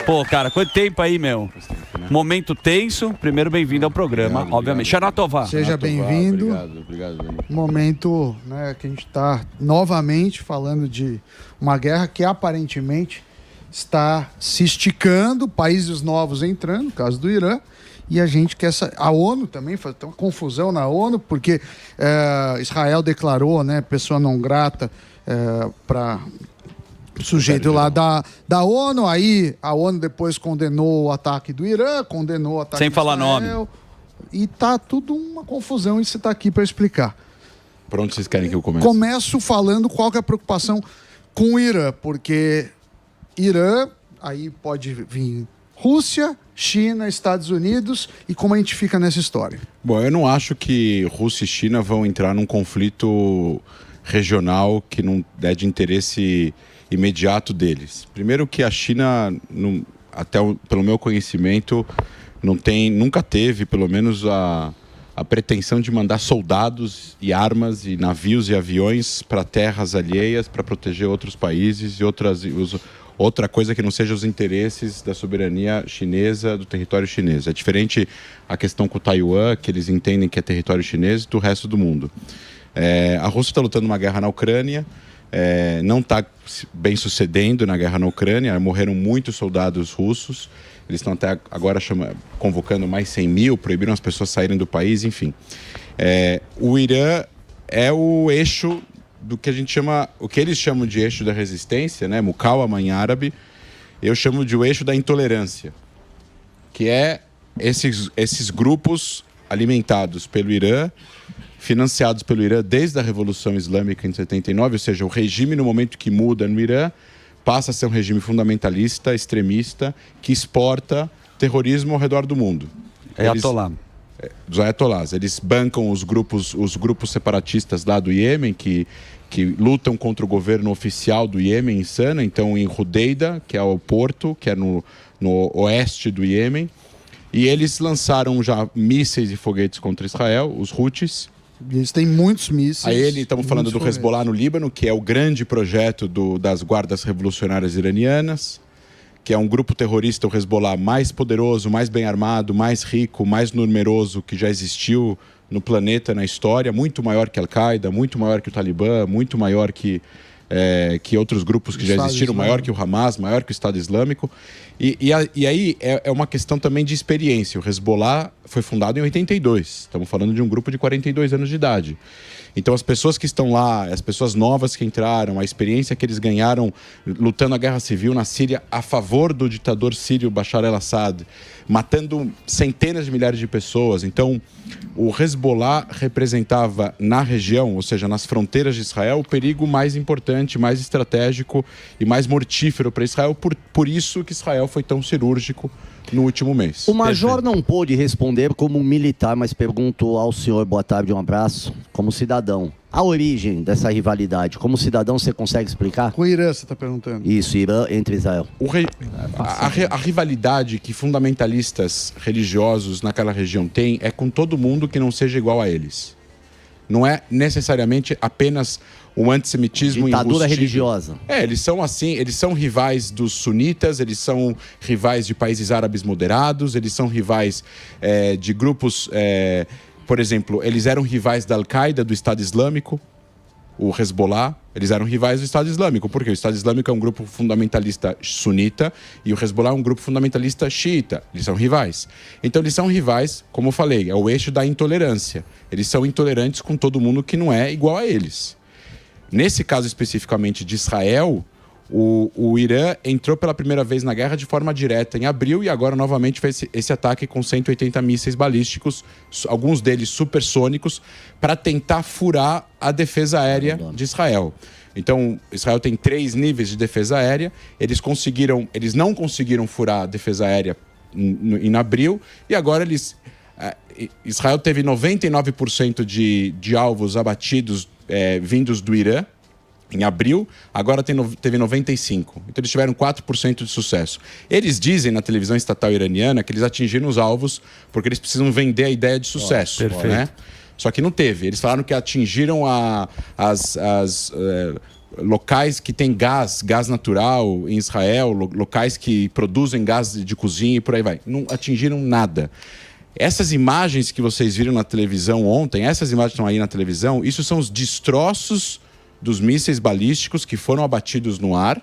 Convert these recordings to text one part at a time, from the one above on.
Pô, cara, quanto tempo aí, meu? Momento tenso. Primeiro, bem-vindo ao programa, obviamente. Xanatová. Seja bem-vindo. Obrigado, Dani. Momento, né, que a gente está novamente falando de uma guerra que aparentemente está se esticando, países novos entrando, no caso do Irã, e a gente quer... A ONU também, tem uma confusão na ONU, porque Israel declarou, né, pessoa não grata para... sujeito lá da ONU, aí a ONU depois condenou o ataque do Irã, condenou o ataque sem falar Israel, nome. E tá tudo uma confusão e você tá aqui para explicar. Por onde vocês querem que eu comece? Começo falando qual que é a preocupação com o Irã, porque Irã, aí pode vir Rússia, China, Estados Unidos, e como a gente fica nessa história? Bom, eu não acho que Rússia e China vão entrar num conflito regional que não é de interesse imediato deles. Primeiro que a China, pelo meu conhecimento, nunca teve, pelo menos, a pretensão de mandar soldados e armas e navios e aviões para terras alheias para proteger outros países e outra coisa que não seja os interesses da soberania chinesa, do território chinês. É diferente a questão com o Taiwan, que eles entendem que é território chinês, do resto do mundo. A Rússia está lutando uma guerra na Ucrânia, não está bem sucedendo na guerra na Ucrânia, morreram muitos soldados russos, eles estão até agora convocando mais 100 mil, proibiram as pessoas saírem do país, enfim. O Irã é o eixo do que a gente chama, o que eles chamam de eixo da resistência, né, Muqawama em árabe, eu chamo de o eixo da intolerância, que é esses grupos alimentados pelo Irã, financiados pelo Irã desde a Revolução Islâmica em 79, ou seja, o regime no momento que muda no Irã passa a ser um regime fundamentalista, extremista, que exporta terrorismo ao redor do mundo. Ayatollah. Dos ayatollahs. Eles bancam os grupos separatistas lá do Iêmen, que lutam contra o governo oficial do Iêmen, em Sana, então em Hodeida, que é o porto, que é no oeste do Iêmen. E eles lançaram já mísseis e foguetes contra Israel, os Houthis. Eles têm muitos mísseis. Aí estamos falando do Hezbollah no Líbano, que é o grande projeto das guardas revolucionárias iranianas, que é um grupo terrorista, o Hezbollah, mais poderoso, mais bem armado, mais rico, mais numeroso que já existiu no planeta, na história, muito maior que a Al-Qaeda, muito maior que o Talibã, muito maior que outros grupos que já existiram, maior que o Hamas, maior que o Estado Islâmico. E aí é uma questão também de experiência. O Hezbollah foi fundado em 82. Estamos falando de um grupo de 42 anos de idade. Então as pessoas que estão lá, as pessoas novas que entraram, a experiência que eles ganharam lutando a guerra civil na Síria a favor do ditador sírio Bashar al-Assad, matando centenas de milhares de pessoas. Então o Hezbollah representava na região, ou seja, nas fronteiras de Israel, o perigo mais importante, mais estratégico e mais mortífero para Israel. Por isso que Israel foi tão cirúrgico no último mês. O major não pôde responder como militar, mas pergunto ao senhor, boa tarde, um abraço, como cidadão. A origem dessa rivalidade, como cidadão, você consegue explicar? Com o Irã, você está perguntando. Isso, Irã entre Israel. A rivalidade que fundamentalistas religiosos naquela região têm é com todo mundo que não seja igual a eles. Não é necessariamente apenas um antissemitismo ditadura enrustido. religiosa. Eles são assim, eles são rivais dos sunitas, eles são rivais de países árabes moderados, eles são rivais de grupos, por exemplo, eles eram rivais da Al-Qaeda, do Estado Islâmico, o Hezbollah, eles eram rivais do Estado Islâmico, porque o Estado Islâmico é um grupo fundamentalista sunita e o Hezbollah é um grupo fundamentalista xiita. Eles são rivais. Então eles são rivais, como eu falei, é o eixo da intolerância. Eles são intolerantes com todo mundo que não é igual a eles. Nesse caso especificamente de Israel, o Irã entrou pela primeira vez na guerra de forma direta em abril e agora novamente fez esse ataque com 180 mísseis balísticos, alguns deles supersônicos, para tentar furar a defesa aérea de Israel. Então, Israel tem 3 níveis de defesa aérea, eles não conseguiram furar a defesa aérea em abril e agora Israel teve 99% de alvos abatidos vindos do Irã em abril, agora teve 95%. Então eles tiveram 4% de sucesso. Eles dizem na televisão estatal iraniana que eles atingiram os alvos porque eles precisam vender a ideia de sucesso. Perfeito. Né? Só que não teve. Eles falaram que atingiram locais que têm gás natural em Israel, locais que produzem gás de cozinha e por aí vai. Não atingiram nada. Essas imagens que vocês viram na televisão ontem, essas imagens que estão aí na televisão, isso são os destroços dos mísseis balísticos que foram abatidos no ar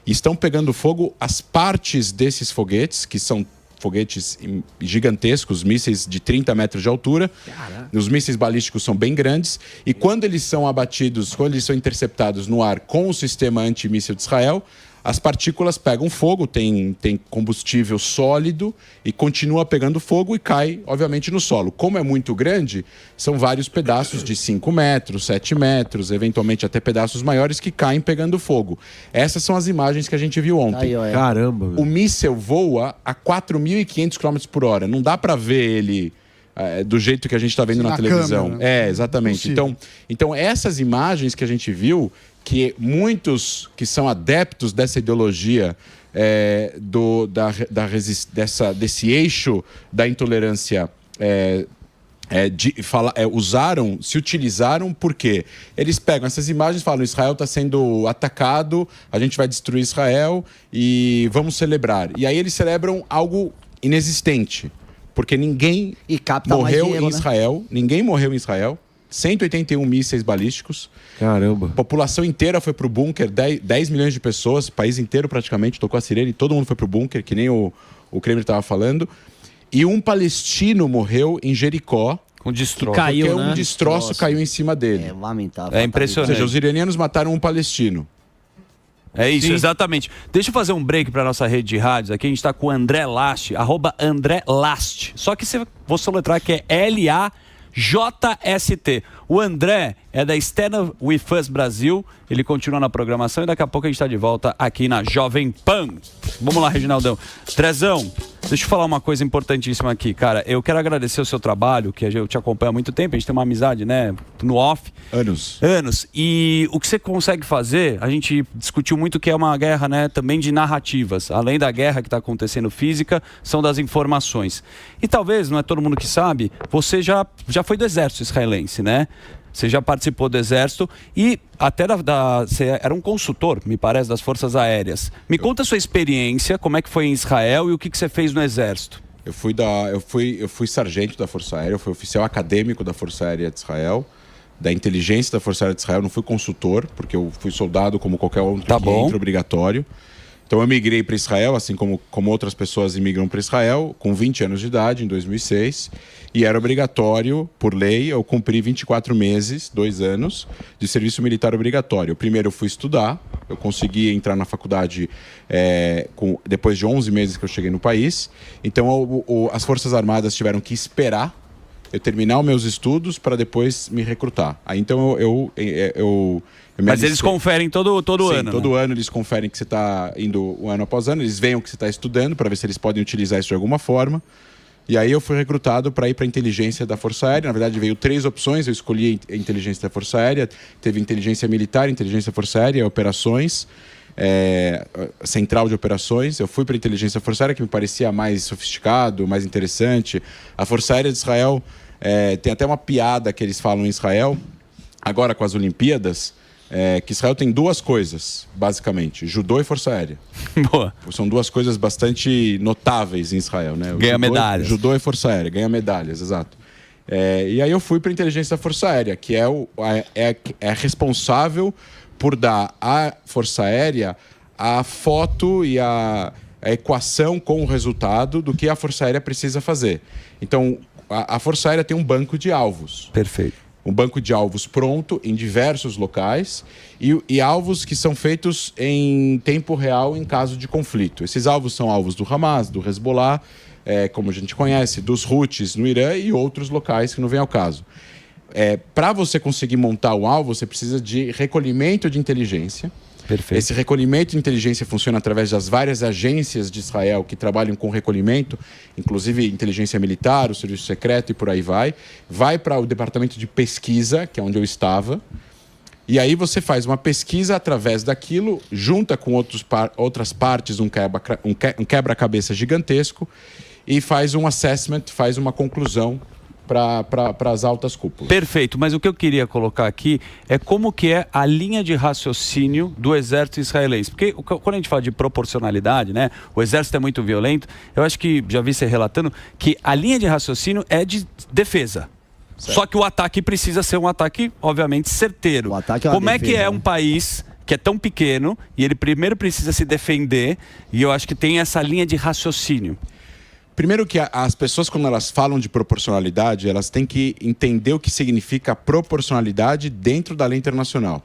e estão pegando fogo as partes desses foguetes, que são foguetes gigantescos, mísseis de 30 metros de altura. Caraca. Os mísseis balísticos são bem grandes e quando eles são abatidos, quando eles são interceptados no ar com o sistema antimíssil de Israel, as partículas pegam fogo, tem combustível sólido e continua pegando fogo e cai, obviamente, no solo. Como é muito grande, são vários pedaços de 5 metros, 7 metros, eventualmente até pedaços maiores que caem pegando fogo. Essas são as imagens que a gente viu ontem. Caramba! O míssil voa a 4.500 km por hora. Não dá para ver ele do jeito que a gente está vendo na televisão. Câmera, exatamente. Então, essas imagens que a gente viu, que muitos que são adeptos dessa ideologia desse eixo da intolerância se utilizaram porque eles pegam essas imagens e falam: Israel está sendo atacado, a gente vai destruir Israel e vamos celebrar. E aí eles celebram algo inexistente, porque ninguém morreu em Israel, ninguém morreu em Israel. 181 mísseis balísticos. Caramba. A população inteira foi pro bunker, 10 milhões de pessoas, o país inteiro praticamente tocou a sirene, todo mundo foi pro bunker, que nem o Kramer estava falando. E um palestino morreu em Jericó. Com destroço. Caiu, porque um destroço caiu em cima dele. É lamentável. É impressionante. Ou seja, os iranianos mataram um palestino. É isso, Sim. Exatamente. Deixa eu fazer um break para nossa rede de rádios aqui. A gente está com o André Last, @AndréLast. Só que vou soletrar que é LAJST. O André é da Stand With Us Brasil. Ele continua na programação e daqui a pouco a gente está de volta aqui na Jovem Pan. Vamos lá, Reginaldão. Trezão, deixa eu falar uma coisa importantíssima aqui, cara. Eu quero agradecer o seu trabalho, que eu te acompanho há muito tempo. A gente tem uma amizade, né? No off. Anos. E o que você consegue fazer, a gente discutiu muito que é uma guerra, né, também de narrativas. Além da guerra que está acontecendo física, são das informações. E talvez, não é todo mundo que sabe, você já foi do exército israelense, né? Você já participou do Exército e até você era um consultor, me parece, das Forças Aéreas. Me conta a sua experiência, como é que foi em Israel e o que você fez no Exército. Eu fui sargento da Força Aérea, eu fui oficial acadêmico da Força Aérea de Israel, da inteligência da Força Aérea de Israel. Não fui consultor, porque eu fui soldado como qualquer outro que entra obrigatório. Então eu migrei para Israel, assim como outras pessoas imigram para Israel, com 20 anos de idade, em 2006. E era obrigatório, por lei, eu cumpri 24 meses, 2 anos, de serviço militar obrigatório. Primeiro eu fui estudar, eu consegui entrar na faculdade depois de 11 meses que eu cheguei no país. Então as Forças Armadas tiveram que esperar eu terminar os meus estudos para depois me recrutar. Aí então Mas eles conferem todo Sim, ano, todo né? ano eles conferem que você está indo um ano após ano, eles veem o que você está estudando para ver se eles podem utilizar isso de alguma forma. E aí eu fui recrutado para ir para a inteligência da Força Aérea. Na verdade, veio 3 opções. Eu escolhi a inteligência da Força Aérea. Teve inteligência militar, inteligência da Força Aérea, operações, central de operações. Eu fui para a inteligência da Força Aérea, que me parecia mais sofisticado, mais interessante. A Força Aérea de Israel, tem até uma piada que eles falam em Israel, agora com as Olimpíadas, que Israel tem 2 coisas, basicamente: judô e Força Aérea. Boa. São 2 coisas bastante notáveis em Israel, né? Ganha medalhas. Judô e Força Aérea, ganha medalhas, exato. E aí eu fui para a inteligência da Força Aérea, que é responsável por dar à Força Aérea a foto e a equação com o resultado do que a Força Aérea precisa fazer. Então, a Força Aérea tem um banco de alvos. Perfeito. Um banco de alvos pronto em diversos locais e alvos que são feitos em tempo real em caso de conflito. Esses alvos são alvos do Hamas, do Hezbollah, como a gente conhece, dos Houthis no Irã e outros locais que não vem ao caso. Para você conseguir montar o alvo, você precisa de recolhimento de inteligência. Perfeito. Esse recolhimento de inteligência funciona através das várias agências de Israel que trabalham com recolhimento, inclusive inteligência militar, o serviço secreto e por aí vai. Vai para o departamento de pesquisa, que é onde eu estava, e aí você faz uma pesquisa através daquilo, junta com outras partes, um quebra-cabeça gigantesco, e faz um assessment, faz uma conclusão para as altas cúpulas. Perfeito, mas o que eu queria colocar aqui é como que é a linha de raciocínio do exército israelense. Porque quando a gente fala de proporcionalidade, né, o exército é muito violento, eu acho que já vi você relatando que a linha de raciocínio é de defesa. Certo. Só que o ataque precisa ser um ataque, obviamente, certeiro. O ataque é uma como defesa, é que é né? um país que é tão pequeno e ele primeiro precisa se defender, e eu acho que tem essa linha de raciocínio. Primeiro que as pessoas, quando elas falam de proporcionalidade, elas têm que entender o que significa proporcionalidade dentro da lei internacional.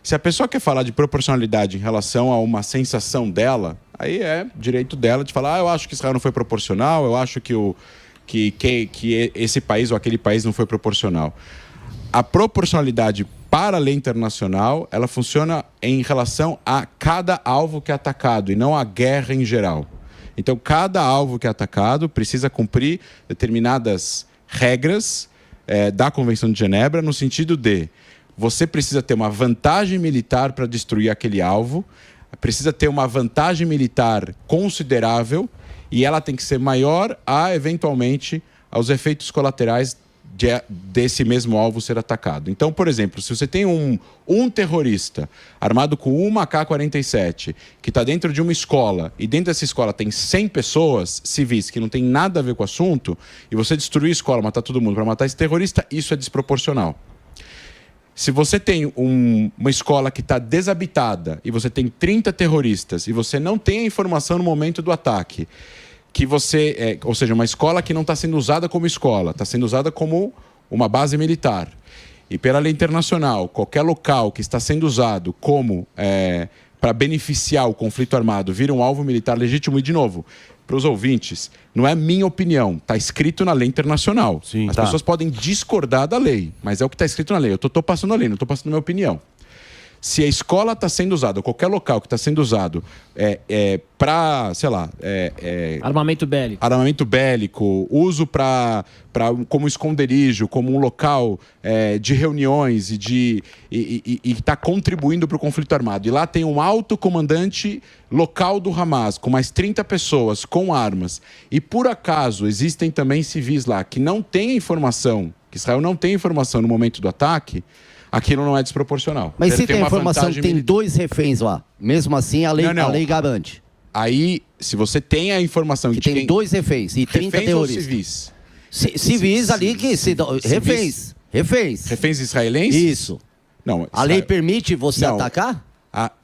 Se a pessoa quer falar de proporcionalidade em relação a uma sensação dela, aí é direito dela de falar, eu acho que Israel não foi proporcional, eu acho que esse país ou aquele país não foi proporcional. A proporcionalidade para a lei internacional, ela funciona em relação a cada alvo que é atacado e não a guerra em geral. Então, cada alvo que é atacado precisa cumprir determinadas regras da Convenção de Genebra, no sentido de você precisa ter uma vantagem militar para destruir aquele alvo, precisa ter uma vantagem militar considerável e ela tem que ser maior eventualmente, aos efeitos colaterais desse mesmo alvo ser atacado. Então, por exemplo, se você tem um terrorista armado com uma AK-47 que está dentro de uma escola e dentro dessa escola tem 100 pessoas civis que não tem nada a ver com o assunto e você destruir a escola, matar todo mundo para matar esse terrorista, isso é desproporcional. Se você tem uma escola que está desabitada e você tem 30 terroristas e você não tem a informação no momento do ataque, que você, ou seja, uma escola que não está sendo usada como escola, está sendo usada como uma base militar. E pela lei internacional, qualquer local que está sendo usado como para beneficiar o conflito armado vira um alvo militar legítimo. E, de novo, para os ouvintes, não é minha opinião, está escrito na lei internacional. Sim, As pessoas podem discordar da lei, mas é o que está escrito na lei. Eu estou passando a lei, não estou passando a minha opinião. Se a escola está sendo usada, ou qualquer local que está sendo usado para, sei lá... armamento bélico. Armamento bélico, uso como esconderijo, como um local de reuniões e está contribuindo para o conflito armado. E lá tem um alto comandante local do Hamas, com mais 30 pessoas, com armas. E por acaso existem também civis lá que não têm informação, que Israel não tem informação no momento do ataque, aquilo não é desproporcional. Mas se tem a informação que tem 2 reféns lá, mesmo assim a lei garante. Aí, se você tem a informação que tem 2 reféns e 30 reféns terroristas. Ou civis? Civis ali que reféns. Reféns israelenses? Isso. Não, a lei permite você atacar?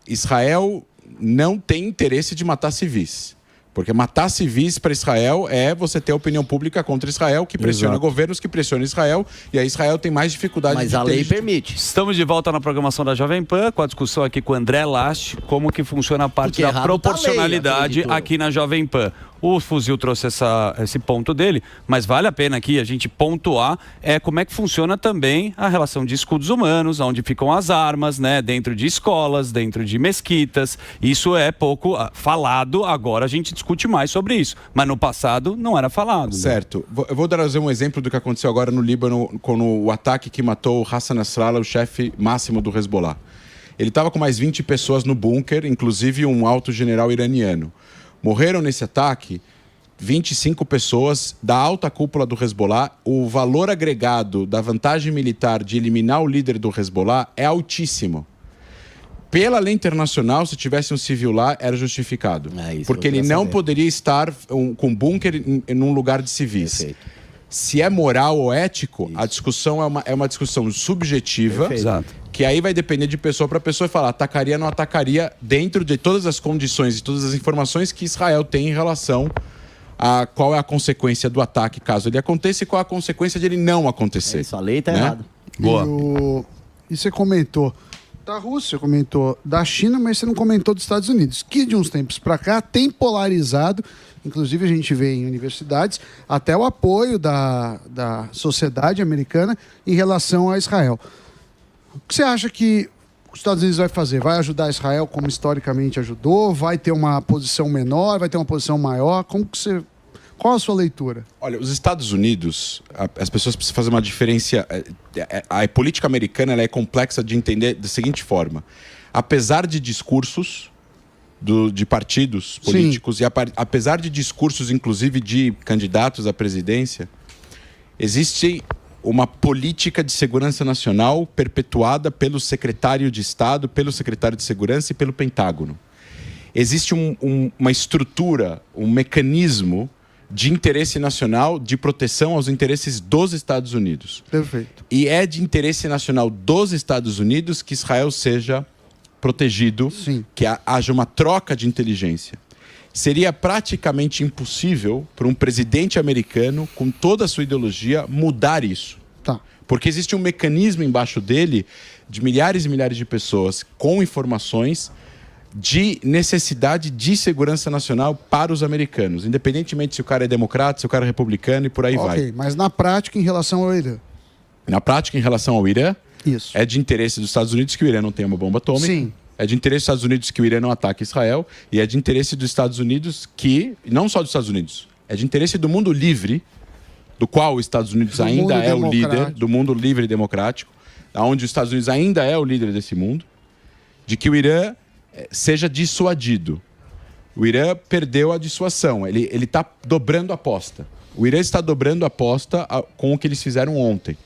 Israel não tem interesse de matar civis. Porque matar civis para Israel é você ter a opinião pública contra Israel, que pressiona governos que pressionam Israel, e aí Israel tem mais dificuldade Mas a lei permite. Estamos de volta na programação da Jovem Pan, com a discussão aqui com o André Last, como que funciona a parte da proporcionalidade aqui na Jovem Pan. O Fuzil trouxe esse ponto dele, mas vale a pena aqui a gente pontuar como é que funciona também a relação de escudos humanos, onde ficam as armas, né, dentro de escolas, dentro de mesquitas. Isso é pouco falado, agora a gente discute mais sobre isso, mas no passado não era falado. Né? Certo. Eu vou trazer um exemplo do que aconteceu agora no Líbano, com o ataque que matou o Hassan Nasrallah, o chefe máximo do Hezbollah. Ele estava com mais 20 pessoas no bunker, inclusive um alto general iraniano. Morreram nesse ataque 25 pessoas da alta cúpula do Hezbollah. O valor agregado da vantagem militar de eliminar o líder do Hezbollah é altíssimo. Pela lei internacional, se tivesse um civil lá, era justificado. Porque ele não poderia estar com bunker em um lugar de civis. Perfeito. Se é moral ou ético, a discussão é uma discussão subjetiva. Exato. Que aí vai depender de pessoa para pessoa e falar atacaria ou não atacaria dentro de todas as condições e todas as informações que Israel tem em relação a qual é a consequência do ataque caso ele aconteça e qual é a consequência de ele não acontecer. Isso, a lei está errada. Boa. E você comentou da Rússia, comentou da China, mas você não comentou dos Estados Unidos, que de uns tempos para cá tem polarizado, inclusive a gente vê em universidades, até o apoio da sociedade americana em relação a Israel. O que você acha que os Estados Unidos vai fazer? Vai ajudar Israel como historicamente ajudou? Vai ter uma posição menor? Vai ter uma posição maior? Qual a sua leitura? Olha, os Estados Unidos, as pessoas precisam fazer uma diferença. A política americana ela é complexa de entender da seguinte forma. Apesar de discursos de partidos políticos, e apesar de discursos, inclusive, de candidatos à presidência, existe uma política de segurança nacional perpetuada pelo secretário de Estado, pelo secretário de Segurança e pelo Pentágono. Existe uma estrutura, um mecanismo de interesse nacional de proteção aos interesses dos Estados Unidos. Perfeito. E é de interesse nacional dos Estados Unidos que Israel seja protegido, Sim. que haja uma troca de inteligência. Seria praticamente impossível para um presidente americano, com toda a sua ideologia, mudar isso. Tá. Porque existe um mecanismo embaixo dele de milhares e milhares de pessoas com informações de necessidade de segurança nacional para os americanos, independentemente se o cara é democrata, se o cara é republicano e por aí vai. Ok, mas na prática, em relação ao Irã? Na prática, em relação ao Irã, Isso. é de interesse dos Estados Unidos que o Irã não tenha uma bomba atômica. Sim. É de interesse dos Estados Unidos que o Irã não ataque Israel. E é de interesse dos Estados Unidos que... Não só dos Estados Unidos. É de interesse do mundo livre, do qual os Estados Unidos Do ainda mundo é o líder. democrático. Do mundo livre e democrático. Onde os Estados Unidos ainda é o líder desse mundo. De que o Irã seja dissuadido. O Irã perdeu a dissuasão. Ele está dobrando a aposta. O Irã está dobrando a aposta com o que eles fizeram ontem.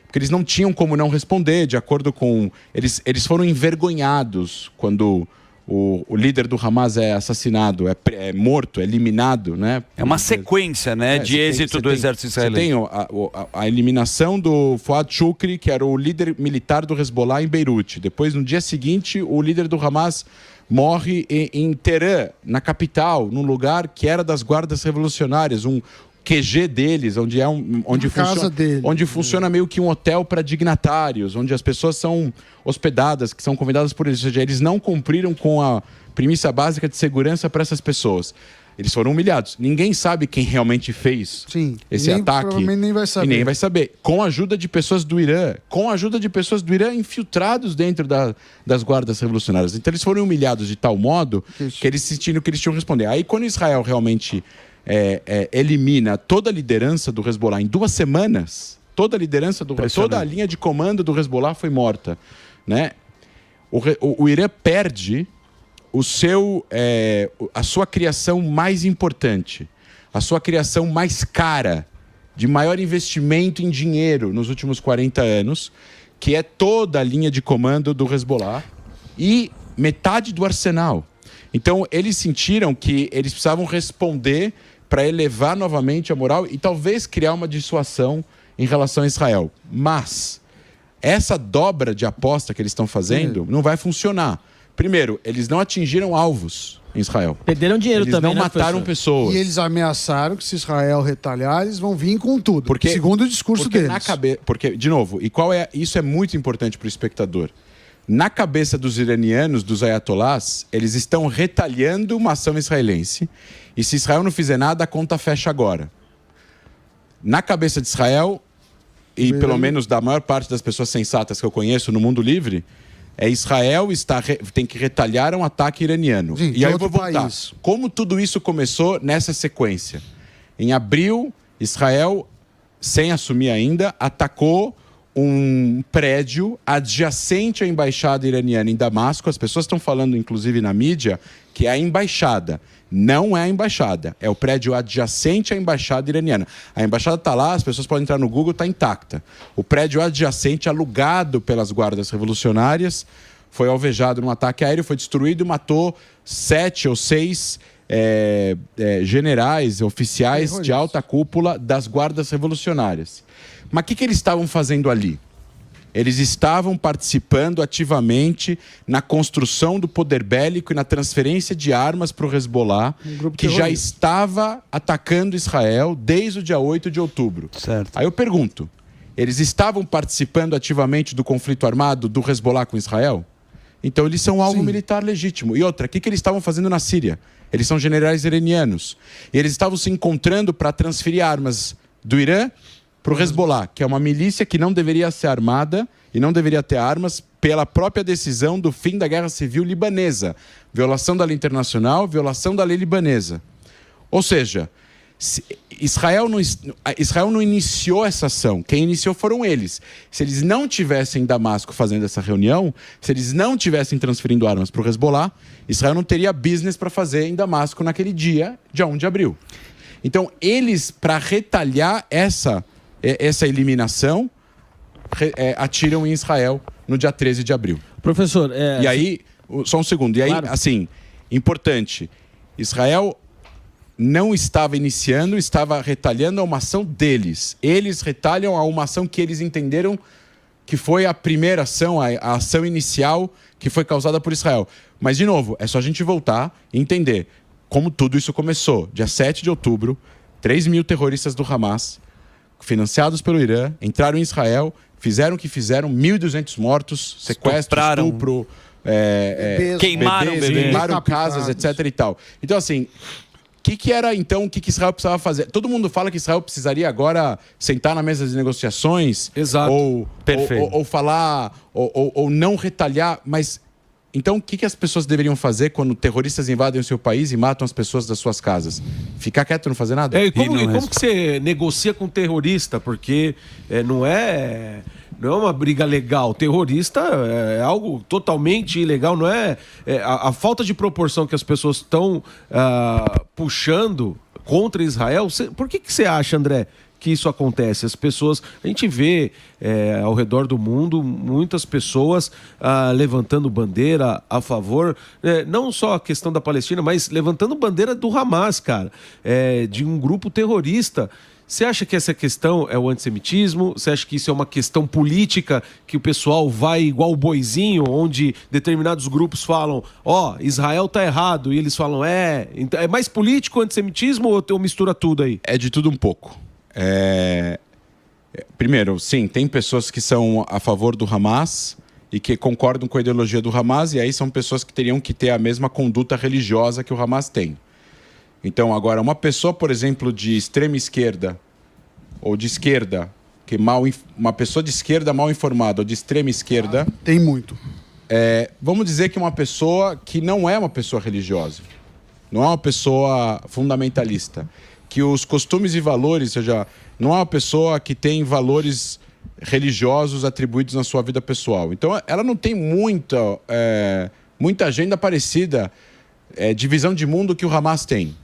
Porque eles não tinham como não responder, de acordo com... Eles foram envergonhados quando o líder do Hamas é assassinado, é morto, é eliminado, né? É uma sequência, né, de êxito do exército israelense. Você tem a eliminação do Fuad Shukri, que era o líder militar do Hezbollah em Beirute. Depois, no dia seguinte, o líder do Hamas morre em Teherã, na capital, num lugar que era das guardas revolucionárias, um QG deles, onde funciona meio que um hotel para dignatários, onde as pessoas são hospedadas, que são convidadas por eles. Ou seja, eles não cumpriram com a premissa básica de segurança para essas pessoas. Eles foram humilhados. Ninguém sabe quem realmente fez esse ataque. Provavelmente nem vai saber. E nem vai saber. Com a ajuda de pessoas do Irã. Com a ajuda de pessoas do Irã infiltrados dentro das guardas revolucionárias. Então eles foram humilhados de tal modo que eles sentiram que eles tinham que responder. Aí quando Israel realmente... elimina toda a liderança do Hezbollah em 2 semanas, toda a linha de comando do Hezbollah foi morta, né? O Irã perde a sua criação mais importante, a sua criação mais cara, de maior investimento em dinheiro nos últimos 40 anos, que é toda a linha de comando do Hezbollah e metade do arsenal. Então, eles sentiram que eles precisavam responder para elevar novamente a moral e talvez criar uma dissuasão em relação a Israel. Mas essa dobra de aposta que eles estão fazendo não vai funcionar. Primeiro, eles não atingiram alvos em Israel. Perderam dinheiro também, eles não mataram pessoas. E eles ameaçaram que se Israel retalhar, eles vão vir com tudo. Segundo o discurso deles. Porque, de novo, isso é muito importante para o espectador. Na cabeça dos iranianos, dos ayatolás, eles estão retalhando uma ação israelense. E se Israel não fizer nada, a conta fecha agora. Na cabeça de Israel, e pelo menos da maior parte das pessoas sensatas que eu conheço no mundo livre, Israel tem que retalhar um ataque iraniano. Sim, e aí eu vou voltar. Como tudo isso começou nessa sequência? Em abril, Israel, sem assumir ainda, atacou um prédio adjacente à embaixada iraniana em Damasco. As pessoas estão falando, inclusive na mídia, que é a embaixada. Não é a embaixada, é o prédio adjacente à embaixada iraniana. A embaixada está lá, as pessoas podem entrar no Google, está intacta. O prédio adjacente, alugado pelas guardas revolucionárias, foi alvejado num ataque aéreo, foi destruído e matou 7 ou 6 generais, oficiais de alta cúpula das guardas revolucionárias. Mas o que eles estavam fazendo ali? Eles estavam participando ativamente na construção do poder bélico e na transferência de armas para o Hezbollah, que já estava atacando Israel desde o dia 8 de outubro. Certo. Aí eu pergunto, eles estavam participando ativamente do conflito armado do Hezbollah com Israel? Então eles são alvo militar legítimo. E outra, o que eles estavam fazendo na Síria? Eles são generais iranianos. E eles estavam se encontrando para transferir armas do Irã para o Hezbollah, que é uma milícia que não deveria ser armada e não deveria ter armas pela própria decisão do fim da guerra civil libanesa. Violação da lei internacional, violação da lei libanesa. Ou seja, Israel não iniciou essa ação. Quem iniciou foram eles. Se eles não tivessem em Damasco fazendo essa reunião, se eles não tivessem transferindo armas para o Hezbollah, Israel não teria business para fazer em Damasco naquele dia 1 de abril. Então, eles, para retalhar essa essa eliminação, atiram em Israel no dia 13 de abril. Professor, E aí, só um segundo, e aí, Claro. assim, importante, Israel não estava iniciando, estava retalhando a uma ação deles. Eles retalham a uma ação que eles entenderam que foi a primeira ação, a ação inicial que foi causada por Israel. Mas, de novo, é só a gente voltar e entender como tudo isso começou. Dia 7 de outubro, 3.000 terroristas do Hamas, financiados pelo Irã, entraram em Israel, fizeram o que fizeram, 1.200 mortos, sequestro, Estupraram. estupro, Queimaram bebês, bebês. queimaram casas, etc. e tal. Então, assim, o que era, então, o que Israel precisava fazer? Todo mundo fala que Israel precisaria agora sentar na mesa de negociações. Exato. Ou falar, ou não retalhar, mas... Então, o que as pessoas deveriam fazer quando terroristas invadem o seu país e matam as pessoas das suas casas? Ficar quieto e não fazer nada? E como que você negocia com terrorista? Porque não é uma briga legal. Terrorista é algo totalmente ilegal. Não é, a falta de proporção que as pessoas estão puxando contra Israel. Por que você acha, André, que isso acontece? As pessoas, a gente vê ao redor do mundo muitas pessoas levantando bandeira a favor, não só a questão da Palestina, mas levantando bandeira do Hamas, cara, de um grupo terrorista. Você acha que essa questão é o antissemitismo? Você acha que isso é uma questão política, que o pessoal vai igual o boizinho, onde determinados grupos falam, Israel tá errado, e eles falam, então é mais político o antissemitismo ou mistura tudo aí? É de tudo um pouco. Primeiro, sim, tem pessoas que são a favor do Hamas e que concordam com a ideologia do Hamas, e aí são pessoas que teriam que ter a mesma conduta religiosa que o Hamas tem. Então, agora, uma pessoa, por exemplo, de extrema esquerda ou de esquerda, uma pessoa de esquerda mal informada ou de extrema esquerda... Tem muito. Vamos dizer que uma pessoa que não é uma pessoa religiosa, não é uma pessoa fundamentalista, que os costumes e valores, ou seja, não é uma pessoa que tem valores religiosos atribuídos na sua vida pessoal. Então, ela não tem muita agenda parecida de visão de mundo que o Hamas tem.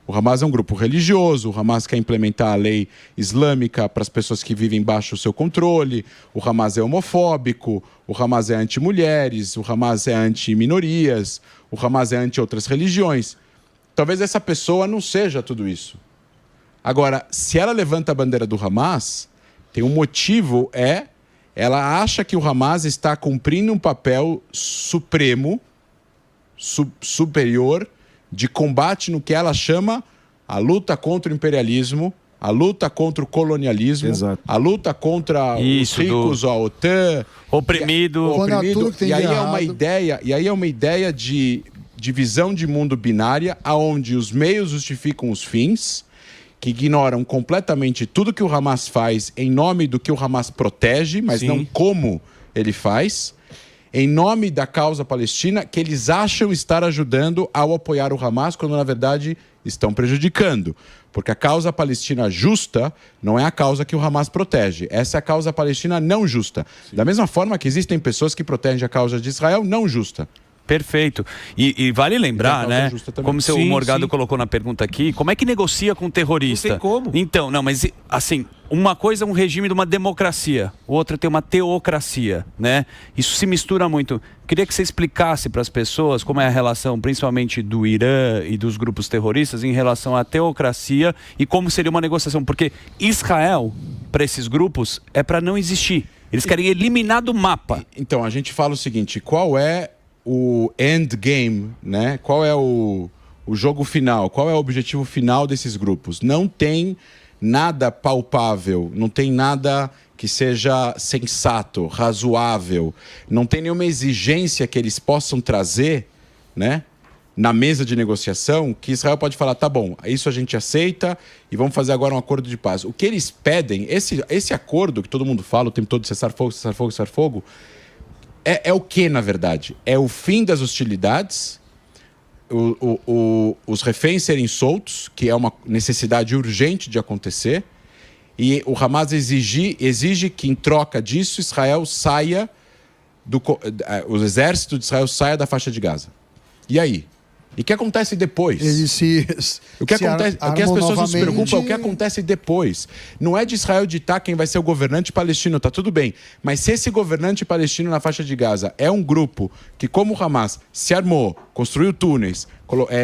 O Hamas é um grupo religioso, o Hamas quer implementar a lei islâmica para as pessoas que vivem baixo o seu controle, o Hamas é homofóbico, o Hamas é anti-mulheres, o Hamas é anti-minorias, o Hamas é anti-outras religiões. Talvez essa pessoa não seja tudo isso. Agora, se ela levanta a bandeira do Hamas, tem um motivo, ela acha que o Hamas está cumprindo um papel supremo, superior, de combate no que ela chama a luta contra o imperialismo, a luta contra o colonialismo, a luta contra os ricos, a OTAN, oprimido. E aí é uma ideia de visão de mundo binária, aonde os meios justificam os fins, que ignoram completamente tudo que o Hamas faz em nome do que o Hamas protege, mas não como ele faz, em nome da causa palestina, que eles acham estar ajudando ao apoiar o Hamas, quando na verdade estão prejudicando. Porque a causa palestina justa não é a causa que o Hamas protege. Essa é a causa palestina não justa. Da mesma forma que existem pessoas que protegem a causa de Israel não justa. Perfeito. E vale lembrar, né? Como o seu Morgado colocou na pergunta aqui, como é que negocia com um terrorista? Não tem como. Então, não, mas assim, uma coisa é um regime de uma democracia, outra tem uma teocracia, né? Isso se mistura muito. Queria que você explicasse para as pessoas como é a relação, principalmente do Irã e dos grupos terroristas, em relação à teocracia e como seria uma negociação. Porque Israel, para esses grupos, é para não existir. Eles querem eliminar do mapa. Então, a gente fala o seguinte, qual é o endgame, né? Qual é o jogo final? Qual é o objetivo final desses grupos? Não tem nada palpável, não tem nada que seja sensato, razoável, não tem nenhuma exigência que eles possam trazer, né, na mesa de negociação, que Israel pode falar, tá bom, isso a gente aceita e vamos fazer agora um acordo de paz. O que eles pedem, esse acordo que todo mundo fala o tempo todo, cessar fogo, cessar fogo, cessar fogo, é o que, na verdade? É o fim das hostilidades, os reféns serem soltos, que é uma necessidade urgente de acontecer, e o Hamas exige que, em troca disso, Israel saia, o exército de Israel saia da faixa de Gaza. E aí? E o que acontece depois? O que as pessoas não se preocupam é o que acontece depois. Não é de Israel ditar quem vai ser o governante palestino, tá tudo bem. Mas se esse governante palestino na faixa de Gaza é um grupo que, como o Hamas, se armou, construiu túneis,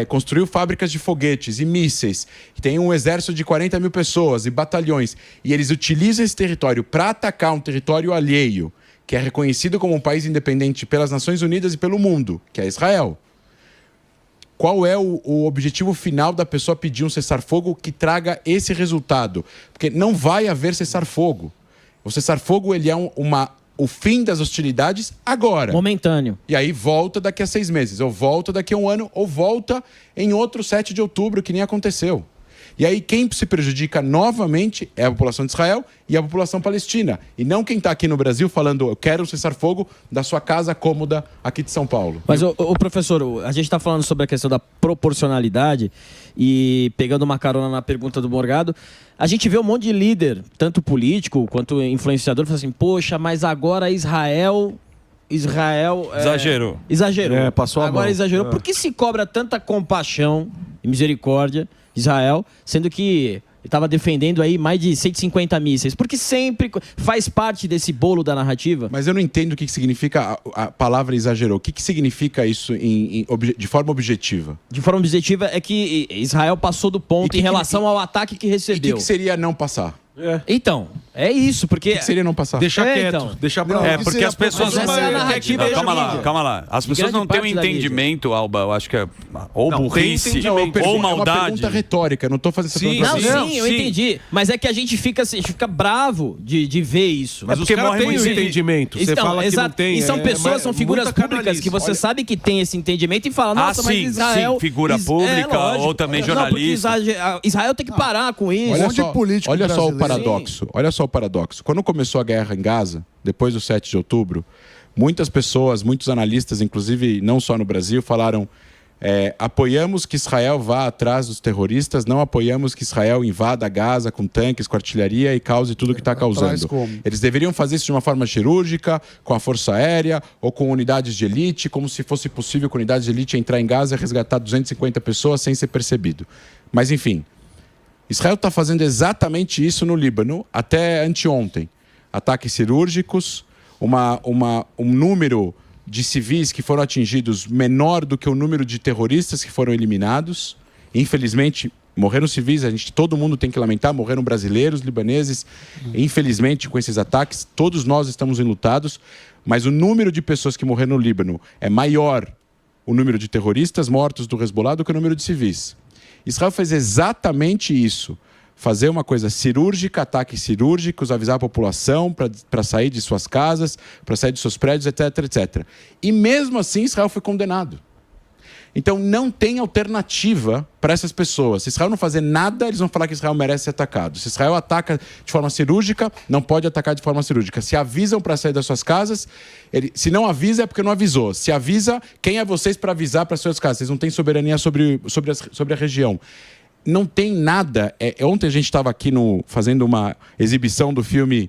construiu fábricas de foguetes e mísseis, tem um exército de 40 mil pessoas e batalhões, e eles utilizam esse território para atacar um território alheio, que é reconhecido como um país independente pelas Nações Unidas e pelo mundo, que é Israel. Qual é o objetivo final da pessoa pedir um cessar-fogo que traga esse resultado? Porque não vai haver cessar-fogo. O cessar-fogo ele é o fim das hostilidades agora. Momentâneo. E aí volta daqui a 6 meses, ou volta daqui a 1 ano, ou volta em outro 7 de outubro, que nem aconteceu. E aí quem se prejudica novamente é a população de Israel e a população palestina. E não quem está aqui no Brasil falando, eu quero cessar fogo da sua casa cômoda aqui de São Paulo. Mas, o professor, a gente está falando sobre a questão da proporcionalidade e pegando uma carona na pergunta do Morgado, a gente vê um monte de líder, tanto político quanto influenciador, falando assim, poxa, mas agora Israel exagerou. Passou a mão. Agora exagerou. Por que se cobra tanta compaixão e misericórdia de Israel, sendo que estava defendendo aí mais de 150 mísseis? Porque sempre faz parte desse bolo da narrativa. Mas eu não entendo o que significa a palavra exagerou. O que significa isso de forma objetiva? De forma objetiva é que Israel passou do ponto em relação ao ataque que recebeu. E o que seria não passar? Então, é isso, porque... O que seria não passar? Deixar quieto, então. deixar pra lá. Porque as pessoas... Essa é a narrativa. Calma lá. As pessoas não têm um entendimento, Alba, eu acho que é ou burrice, ou maldade. É uma pergunta retórica, eu não estou fazendo essa pergunta. Eu entendi. Mas é que a gente fica bravo de ver isso. Mas os caras têm o entendimento. Você fala que não tem. E são pessoas, são figuras públicas que você sabe que tem esse entendimento e fala, nossa, mas Israel... Sim, figura pública ou também jornalista. Israel tem que parar com isso. Olha só o paradoxo. Olha só o paradoxo. Quando começou a guerra em Gaza, depois do 7 de outubro, muitas pessoas, muitos analistas, inclusive não só no Brasil, falaram apoiamos que Israel vá atrás dos terroristas, não apoiamos que Israel invada Gaza com tanques, com artilharia e cause tudo o que está causando. Eles deveriam fazer isso de uma forma cirúrgica, com a força aérea ou com unidades de elite, como se fosse possível com unidades de elite entrar em Gaza e resgatar 250 pessoas sem ser percebido. Mas enfim, Israel está fazendo exatamente isso no Líbano até anteontem. Ataques cirúrgicos, um número de civis que foram atingidos menor do que o número de terroristas que foram eliminados. Infelizmente, morreram civis, todo mundo tem que lamentar, morreram brasileiros, libaneses. Infelizmente, com esses ataques, todos nós estamos enlutados, mas o número de pessoas que morreram no Líbano é maior o número de terroristas mortos do Hezbollah do que o número de civis. Israel fez exatamente isso. Fazer uma coisa cirúrgica, ataques cirúrgicos, avisar a população para sair de suas casas, para sair de seus prédios, etc, etc. E mesmo assim Israel foi condenado. Então não tem alternativa para essas pessoas. Se Israel não fazer nada, eles vão falar que Israel merece ser atacado. Se Israel ataca de forma cirúrgica, não pode atacar de forma cirúrgica. Se avisam para sair das suas casas, se não avisa é porque não avisou. Se avisa, quem é vocês para avisar para as suas casas? Vocês não têm soberania sobre a região. Não tem nada. Ontem a gente estava aqui fazendo uma exibição do filme,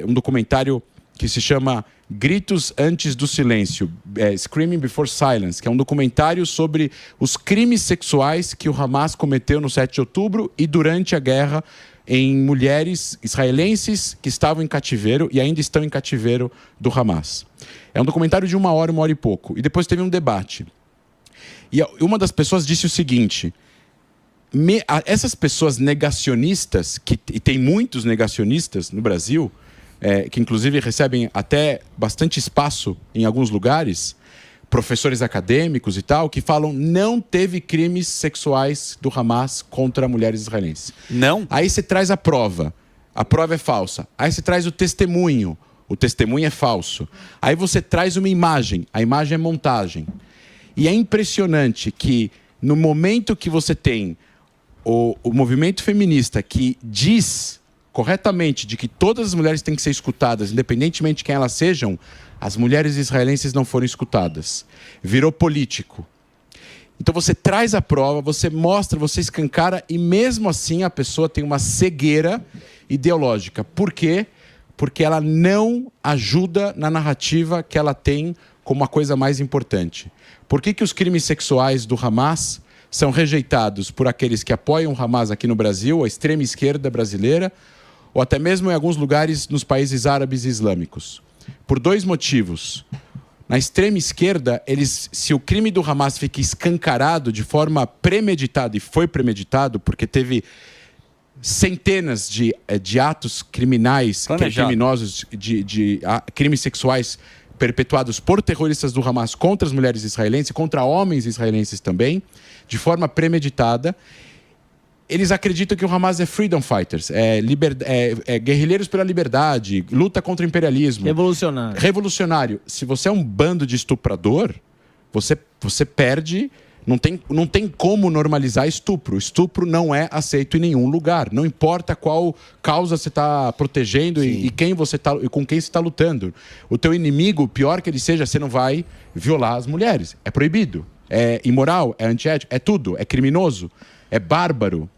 um documentário que se chama Gritos Antes do Silêncio, Screaming Before Silence, que é um documentário sobre os crimes sexuais que o Hamas cometeu no 7 de outubro e durante a guerra em mulheres israelenses que estavam em cativeiro e ainda estão em cativeiro do Hamas. É um documentário de 1 hora, 1 hora e pouco. E depois teve um debate. E uma das pessoas disse o seguinte: essas pessoas negacionistas, e tem muitos negacionistas no Brasil, que inclusive recebem até bastante espaço em alguns lugares, professores acadêmicos e tal, que falam não teve crimes sexuais do Hamas contra mulheres israelenses. Não? Aí você traz a prova é falsa. Aí você traz o testemunho é falso. Aí você traz uma imagem, a imagem é montagem. E é impressionante que no momento que você tem o movimento feminista que diz corretamente de que todas as mulheres têm que ser escutadas, independentemente de quem elas sejam, as mulheres israelenses não foram escutadas. Virou político. Então você traz a prova, você mostra, você escancara e mesmo assim a pessoa tem uma cegueira ideológica. Por quê? Porque ela não ajuda na narrativa que ela tem como a coisa mais importante. Por que os crimes sexuais do Hamas são rejeitados por aqueles que apoiam o Hamas aqui no Brasil, a extrema esquerda brasileira, ou até mesmo em alguns lugares nos países árabes e islâmicos? Por 2 motivos. Na extrema esquerda, se o crime do Hamas fica escancarado de forma premeditada, e foi premeditado porque teve centenas de atos criminais, criminosos, de crimes sexuais perpetuados por terroristas do Hamas contra as mulheres israelenses, contra homens israelenses também, de forma premeditada. Eles acreditam que o Hamas é freedom fighters, guerrilheiros pela liberdade, luta contra o imperialismo. Revolucionário. Se você é um bando de estuprador, você perde. Não tem como normalizar estupro. Estupro não é aceito em nenhum lugar. Não importa qual causa você está protegendo e quem você tá, e com quem você está lutando. O teu inimigo, pior que ele seja, você não vai violar as mulheres. É proibido. É imoral, é antiético, é tudo. É criminoso, é bárbaro.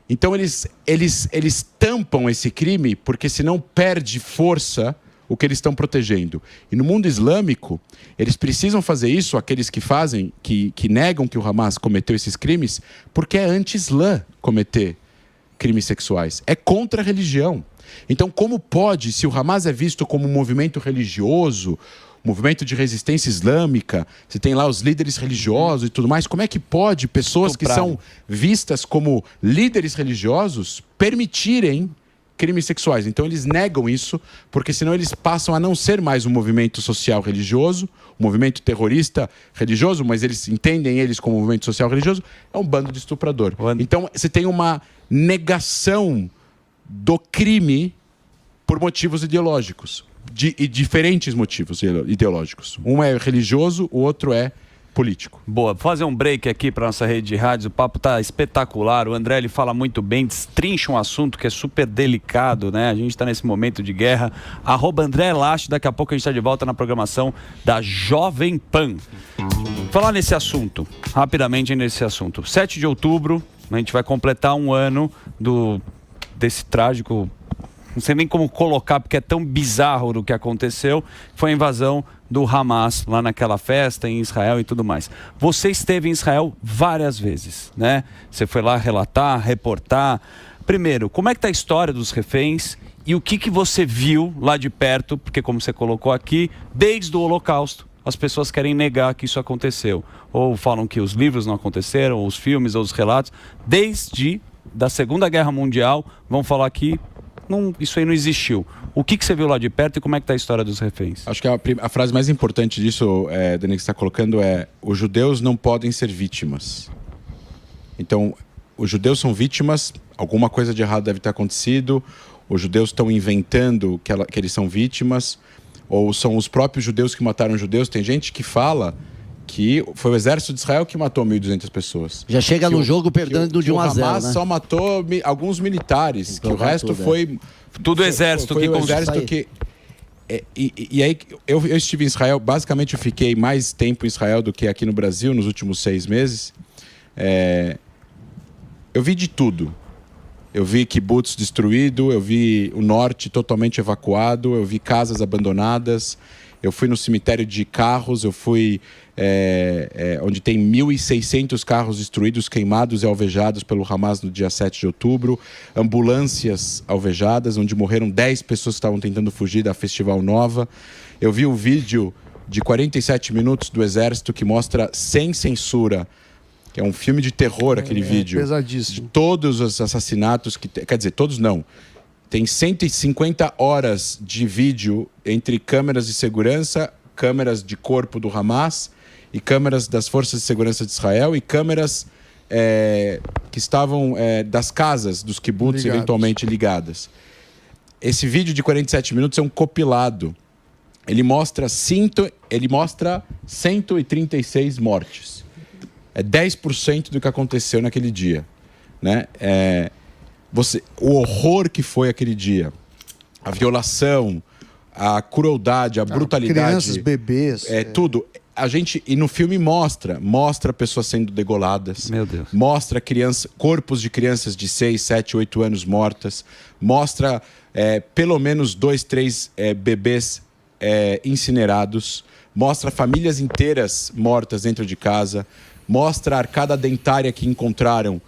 Então eles tampam esse crime porque senão perde força o que eles estão protegendo. E no mundo islâmico, eles precisam fazer isso, aqueles que fazem, que negam que o Hamas cometeu esses crimes, porque é anti-islã cometer crimes sexuais. É contra a religião. Então, como pode, se o Hamas é visto como um movimento religioso, movimento de resistência islâmica, você tem lá os líderes religiosos e tudo mais, como é que pode pessoas que são vistas como líderes religiosos permitirem crimes sexuais? Então eles negam isso, porque senão eles passam a não ser mais um movimento social religioso, um movimento terrorista religioso, mas eles entendem eles como um movimento social religioso, é um bando de estuprador. Então você tem uma negação do crime por motivos ideológicos, e diferentes motivos ideológicos. Um é religioso, o outro é político. Boa, vou fazer um break aqui para nossa rede de rádios. O papo tá espetacular. O André, ele fala muito bem, destrincha um assunto que é super delicado, né? A gente está nesse momento de guerra. @André Lache, daqui a pouco a gente está de volta na programação da Jovem Pan. Falar nesse assunto, rapidamente nesse assunto. 7 de outubro, a gente vai completar um ano desse trágico, não sei nem como colocar, porque é tão bizarro o que aconteceu, foi a invasão do Hamas lá naquela festa em Israel e tudo mais. Você esteve em Israel várias vezes, né? Você foi lá relatar, reportar. Primeiro, como é que está a história dos reféns e o que você viu lá de perto? Porque, como você colocou aqui, desde o Holocausto, as pessoas querem negar que isso aconteceu. Ou falam que os livros não aconteceram, ou os filmes, ou os relatos. Desde da Segunda Guerra Mundial, vão falar que isso aí não existiu. O que você viu lá de perto e como é que está a história dos reféns? Acho que a frase mais importante disso, Dani, que você está colocando é: os judeus não podem ser vítimas. Então, os judeus são vítimas, alguma coisa de errado deve ter acontecido, os judeus estão inventando que eles são vítimas, ou são os próprios judeus que mataram judeus. Tem gente que fala que foi o exército de Israel que matou 1.200 pessoas. Já chega no jogo perdendo de 1 a 0, o Hamas, né? Só matou alguns militares, que o resto foi... Tudo exército foi o exército que... E aí, eu estive em Israel, basicamente eu fiquei mais tempo em Israel do que aqui no Brasil, nos últimos 6 meses. Eu vi de tudo. Eu vi kibbutz destruído, eu vi o norte totalmente evacuado, eu vi casas abandonadas, eu fui no cemitério de carros, eu fui onde tem 1.600 carros destruídos, queimados e alvejados pelo Hamas no dia 7 de outubro, ambulâncias alvejadas, onde morreram 10 pessoas que estavam tentando fugir da Festival Nova. Eu vi o vídeo de 47 minutos do Exército que mostra sem censura, que é um filme de terror, aquele vídeo. Pesadíssimo. De todos os assassinatos, quer dizer, todos não. Tem 150 horas de vídeo entre câmeras de segurança, câmeras de corpo do Hamas e câmeras das forças de segurança de Israel e câmeras que estavam das casas dos kibbutz eventualmente ligadas. Esse vídeo de 47 minutos é um compilado. Ele mostra 136 mortes. É 10% do que aconteceu naquele dia, né? O horror que foi aquele dia, a violação, a crueldade, a brutalidade, crianças, bebês, tudo. E no filme mostra pessoas sendo degoladas. Meu Deus. Mostra corpos de crianças de 6, 7, 8 anos mortas. Mostra pelo menos 2, 3 bebês incinerados. mostra famílias inteiras mortas dentro de casa, mostra a arcada dentária que encontraram,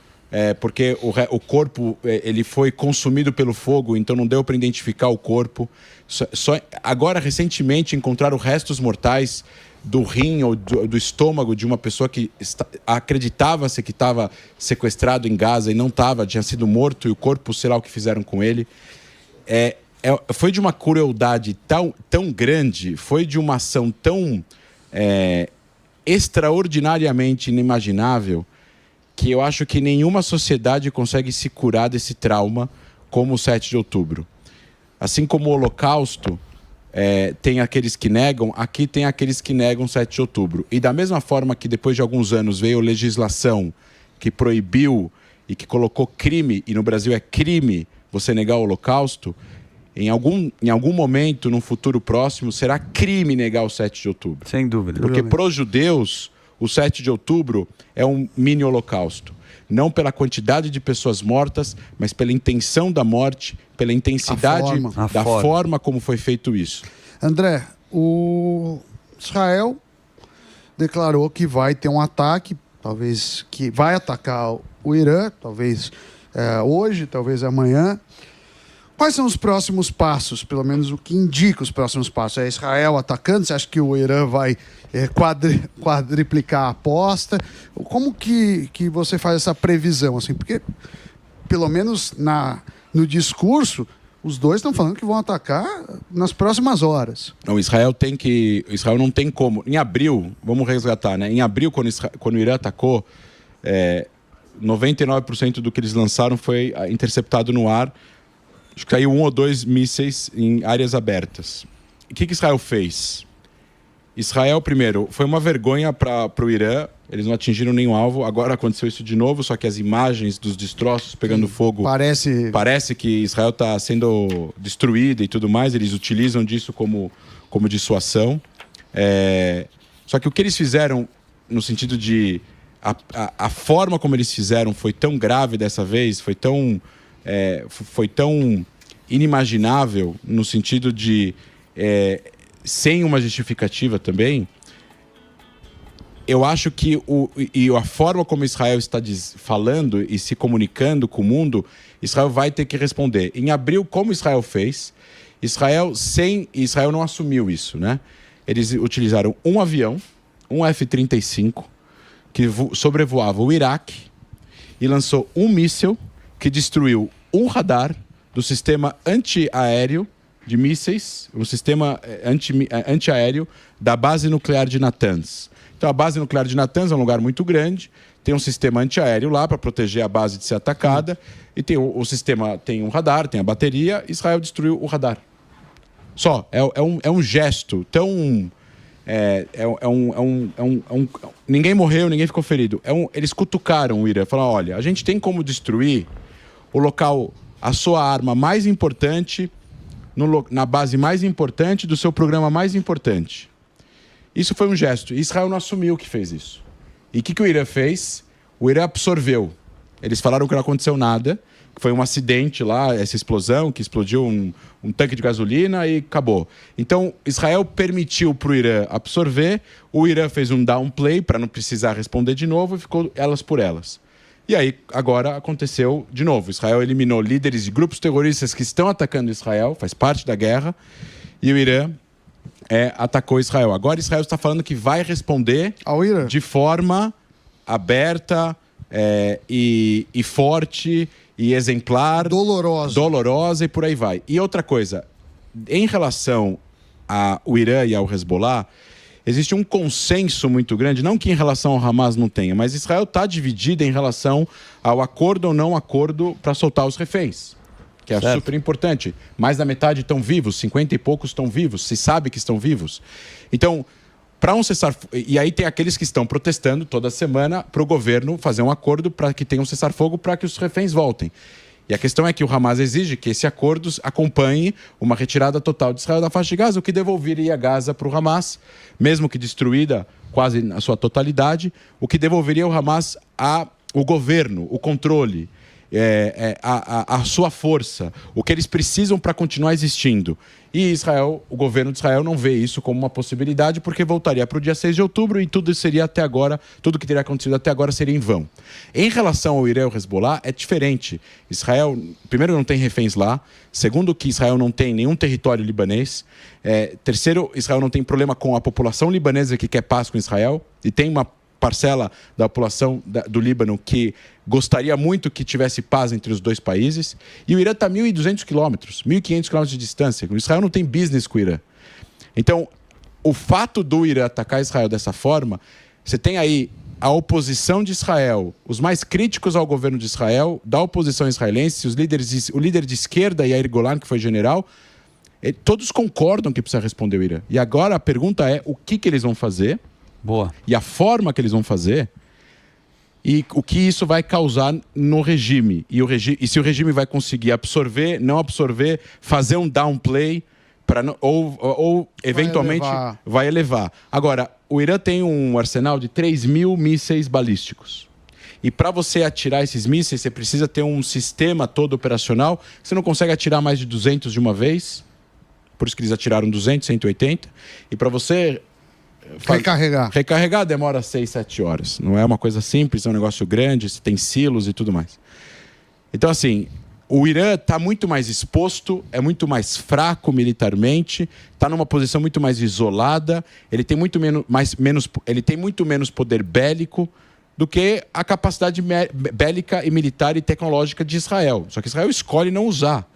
porque o corpo ele foi consumido pelo fogo, então não deu para identificar o corpo. Agora, recentemente, encontraram restos mortais do rim ou do estômago de uma pessoa que acreditava-se que estava sequestrado em Gaza e não estava, tinha sido morto, e o corpo, sei lá o que fizeram com ele. Foi de uma crueldade tão grande, foi de uma ação tão extraordinariamente inimaginável, que eu acho que nenhuma sociedade consegue se curar desse trauma como o 7 de outubro. Assim como o Holocausto tem aqueles que negam, aqui tem aqueles que negam o 7 de outubro. E da mesma forma que depois de alguns anos veio legislação que proibiu e que colocou crime, e no Brasil é crime você negar o Holocausto, em algum momento, num futuro próximo, será crime negar o 7 de outubro. Sem dúvida. Porque para os judeus, o 7 de outubro é um mini holocausto. Não pela quantidade de pessoas mortas, mas pela intenção da morte, pela intensidade da forma como foi feito isso. André, o Israel declarou que vai ter um ataque, talvez que vai atacar o Irã, talvez hoje, talvez amanhã. Quais são os próximos passos? Pelo menos o que indica os próximos passos? É Israel atacando? Você acha que o Irã vai quadriplicar a aposta? Como que você faz essa previsão? Assim, porque, pelo menos no discurso, os dois estão falando que vão atacar nas próximas horas. Não, Israel não tem como. Em abril, vamos resgatar, né? Em abril, quando o Irã atacou, 99% do que eles lançaram foi interceptado no ar. Acho que caiu 1 ou 2 mísseis em áreas abertas. O que Israel fez? Israel, primeiro, foi uma vergonha para o Irã. Eles não atingiram nenhum alvo. Agora aconteceu isso de novo, só que as imagens dos destroços pegando fogo... Parece que Israel está sendo destruída e tudo mais. Eles utilizam disso como dissuasão. Só que o que eles fizeram, no sentido de... A forma como eles fizeram foi tão grave dessa vez, foi tão inimaginável, no sentido de sem uma justificativa também. Eu acho que a forma como Israel está falando e se comunicando com o mundo, Israel vai ter que responder. Em abril, como Israel fez, Israel não assumiu isso, né? Eles utilizaram um avião, um F-35, que sobrevoava o Iraque e lançou um míssil que destruiu um radar do sistema antiaéreo de mísseis, o sistema antiaéreo da base nuclear de Natanz. Então, a base nuclear de Natanz é um lugar muito grande, tem um sistema antiaéreo lá para proteger a base de ser atacada, e tem o sistema tem um radar, tem a bateria. Israel destruiu o radar. Só, é um gesto tão... ninguém morreu, ninguém ficou ferido. Eles cutucaram o Irã, falaram: olha, a gente tem como destruir o local, a sua arma mais importante, na base mais importante do seu programa mais importante. Isso foi um gesto. Israel não assumiu que fez isso. E o que o Irã fez? O Irã absorveu. Eles falaram que não aconteceu nada, que foi um acidente lá, essa explosão, que explodiu um tanque de gasolina e acabou. Então, Israel permitiu para o Irã absorver, o Irã fez um downplay para não precisar responder de novo e ficou elas por elas. E aí, agora aconteceu de novo. Israel eliminou líderes de grupos terroristas que estão atacando Israel, faz parte da guerra, e o Irã atacou Israel. Agora Israel está falando que vai responder ao Irã de forma aberta e forte e exemplar. Dolorosa e por aí vai. E outra coisa, em relação ao Irã e ao Hezbollah, existe um consenso muito grande, não que em relação ao Hamas não tenha, mas Israel está dividida em relação ao acordo ou não acordo para soltar os reféns, que é super importante. Mais da metade estão vivos, 50 e poucos estão vivos, se sabe que estão vivos. Então, para um cessar-fogo... E aí tem aqueles que estão protestando toda semana para o governo fazer um acordo para que tenha um cessar-fogo para que os reféns voltem. E a questão é que o Hamas exige que esse acordo acompanhe uma retirada total de Israel da faixa de Gaza, o que devolveria Gaza para o Hamas, mesmo que destruída quase na sua totalidade, o que devolveria o Hamas ao governo, o controle. a sua força, o que eles precisam para continuar existindo. E Israel, o governo de Israel não vê isso como uma possibilidade, porque voltaria para o dia 6 de outubro e tudo seria até agora, tudo que teria acontecido até agora seria em vão. Em relação ao Irã e ao Hezbollah, é diferente. Israel, primeiro, não tem reféns lá. Segundo, que Israel não tem nenhum território libanês. Terceiro, Israel não tem problema com a população libanesa que quer paz com Israel. E tem uma parcela da população do Líbano que gostaria muito que tivesse paz entre os dois países. E o Irã está a 1.200 quilômetros, 1.500 quilômetros de distância. O Israel não tem business com o Irã. Então, o fato do Irã atacar Israel dessa forma, você tem aí a oposição de Israel, os mais críticos ao governo de Israel, da oposição israelense, o líder de esquerda, Yair Golan, que foi general, todos concordam que precisa responder o Irã. E agora a pergunta é o que eles vão fazer. Boa. E a forma que eles vão fazer e o que isso vai causar no regime. E se o regime vai conseguir absorver, não absorver, fazer um downplay ou eventualmente vai elevar. Agora, o Irã tem um arsenal de 3.000 mísseis balísticos. E para você atirar esses mísseis, você precisa ter um sistema todo operacional. Você não consegue atirar mais de 200 de uma vez. Por isso que eles atiraram 200, 180. E para você recarregar demora 6, 7 horas. Não é uma coisa simples, é um negócio grande, tem silos e tudo mais. Então, assim, o Irã está muito mais exposto, é muito mais fraco militarmente, está numa posição muito mais isolada, ele tem muito menos poder bélico do que a capacidade bélica e militar e tecnológica de Israel. Só que Israel escolhe não usar.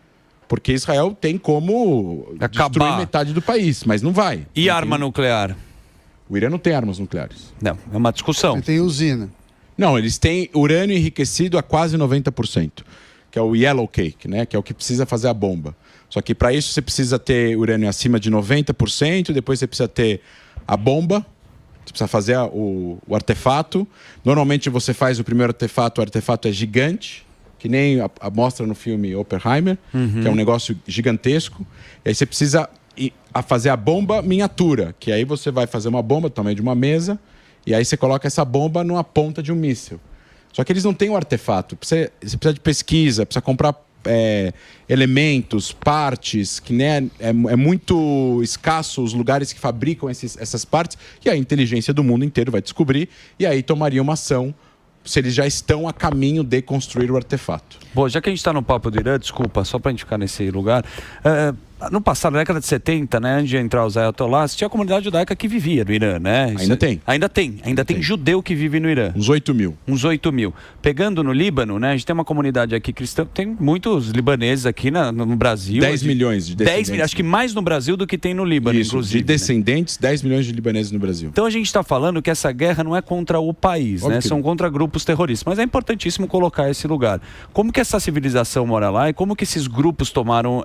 Porque Israel tem como destruir metade do país, mas não vai. E arma nuclear? O Irã não tem armas nucleares. Não, é uma discussão. Ele tem usina. Não, eles têm urânio enriquecido a quase 90%, que é o yellow cake, né? Que é o que precisa fazer a bomba. Só que para isso você precisa ter urânio acima de 90%, depois você precisa ter a bomba, você precisa fazer o artefato. Normalmente você faz o primeiro artefato, o artefato é gigante, que nem mostra no filme Oppenheimer, que é um negócio gigantesco. E aí você precisa fazer a bomba miniatura, que aí você vai fazer uma bomba do tamanho de uma mesa, e aí você coloca essa bomba numa ponta de um míssil. Só que eles não têm o artefato. Você precisa de pesquisa, precisa comprar elementos, partes, que né, é muito escasso os lugares que fabricam essas partes, e a inteligência do mundo inteiro vai descobrir, e aí tomaria uma ação se eles já estão a caminho de construir o artefato. Bom, já que a gente está no papo do Irã, desculpa, só para a gente ficar nesse lugar, no passado, na década de 70, né, antes de entrar os ayatollahs, tinha a comunidade judaica que vivia no Irã, né? Ainda tem Judeu que vive no Irã. Uns 8 mil. Uns 8 mil. Pegando no Líbano, né, a gente tem uma comunidade aqui cristã, tem muitos libaneses aqui no Brasil. 10 milhões de descendentes. 10 milhões, acho que mais no Brasil do que tem no Líbano, isso, inclusive. De descendentes, 10 milhões de libaneses no Brasil. Então a gente está falando que essa guerra não é contra o país, né? São contra grupos terroristas. Mas é importantíssimo colocar esse lugar. Como que essa civilização mora lá e como que esses grupos tomaram...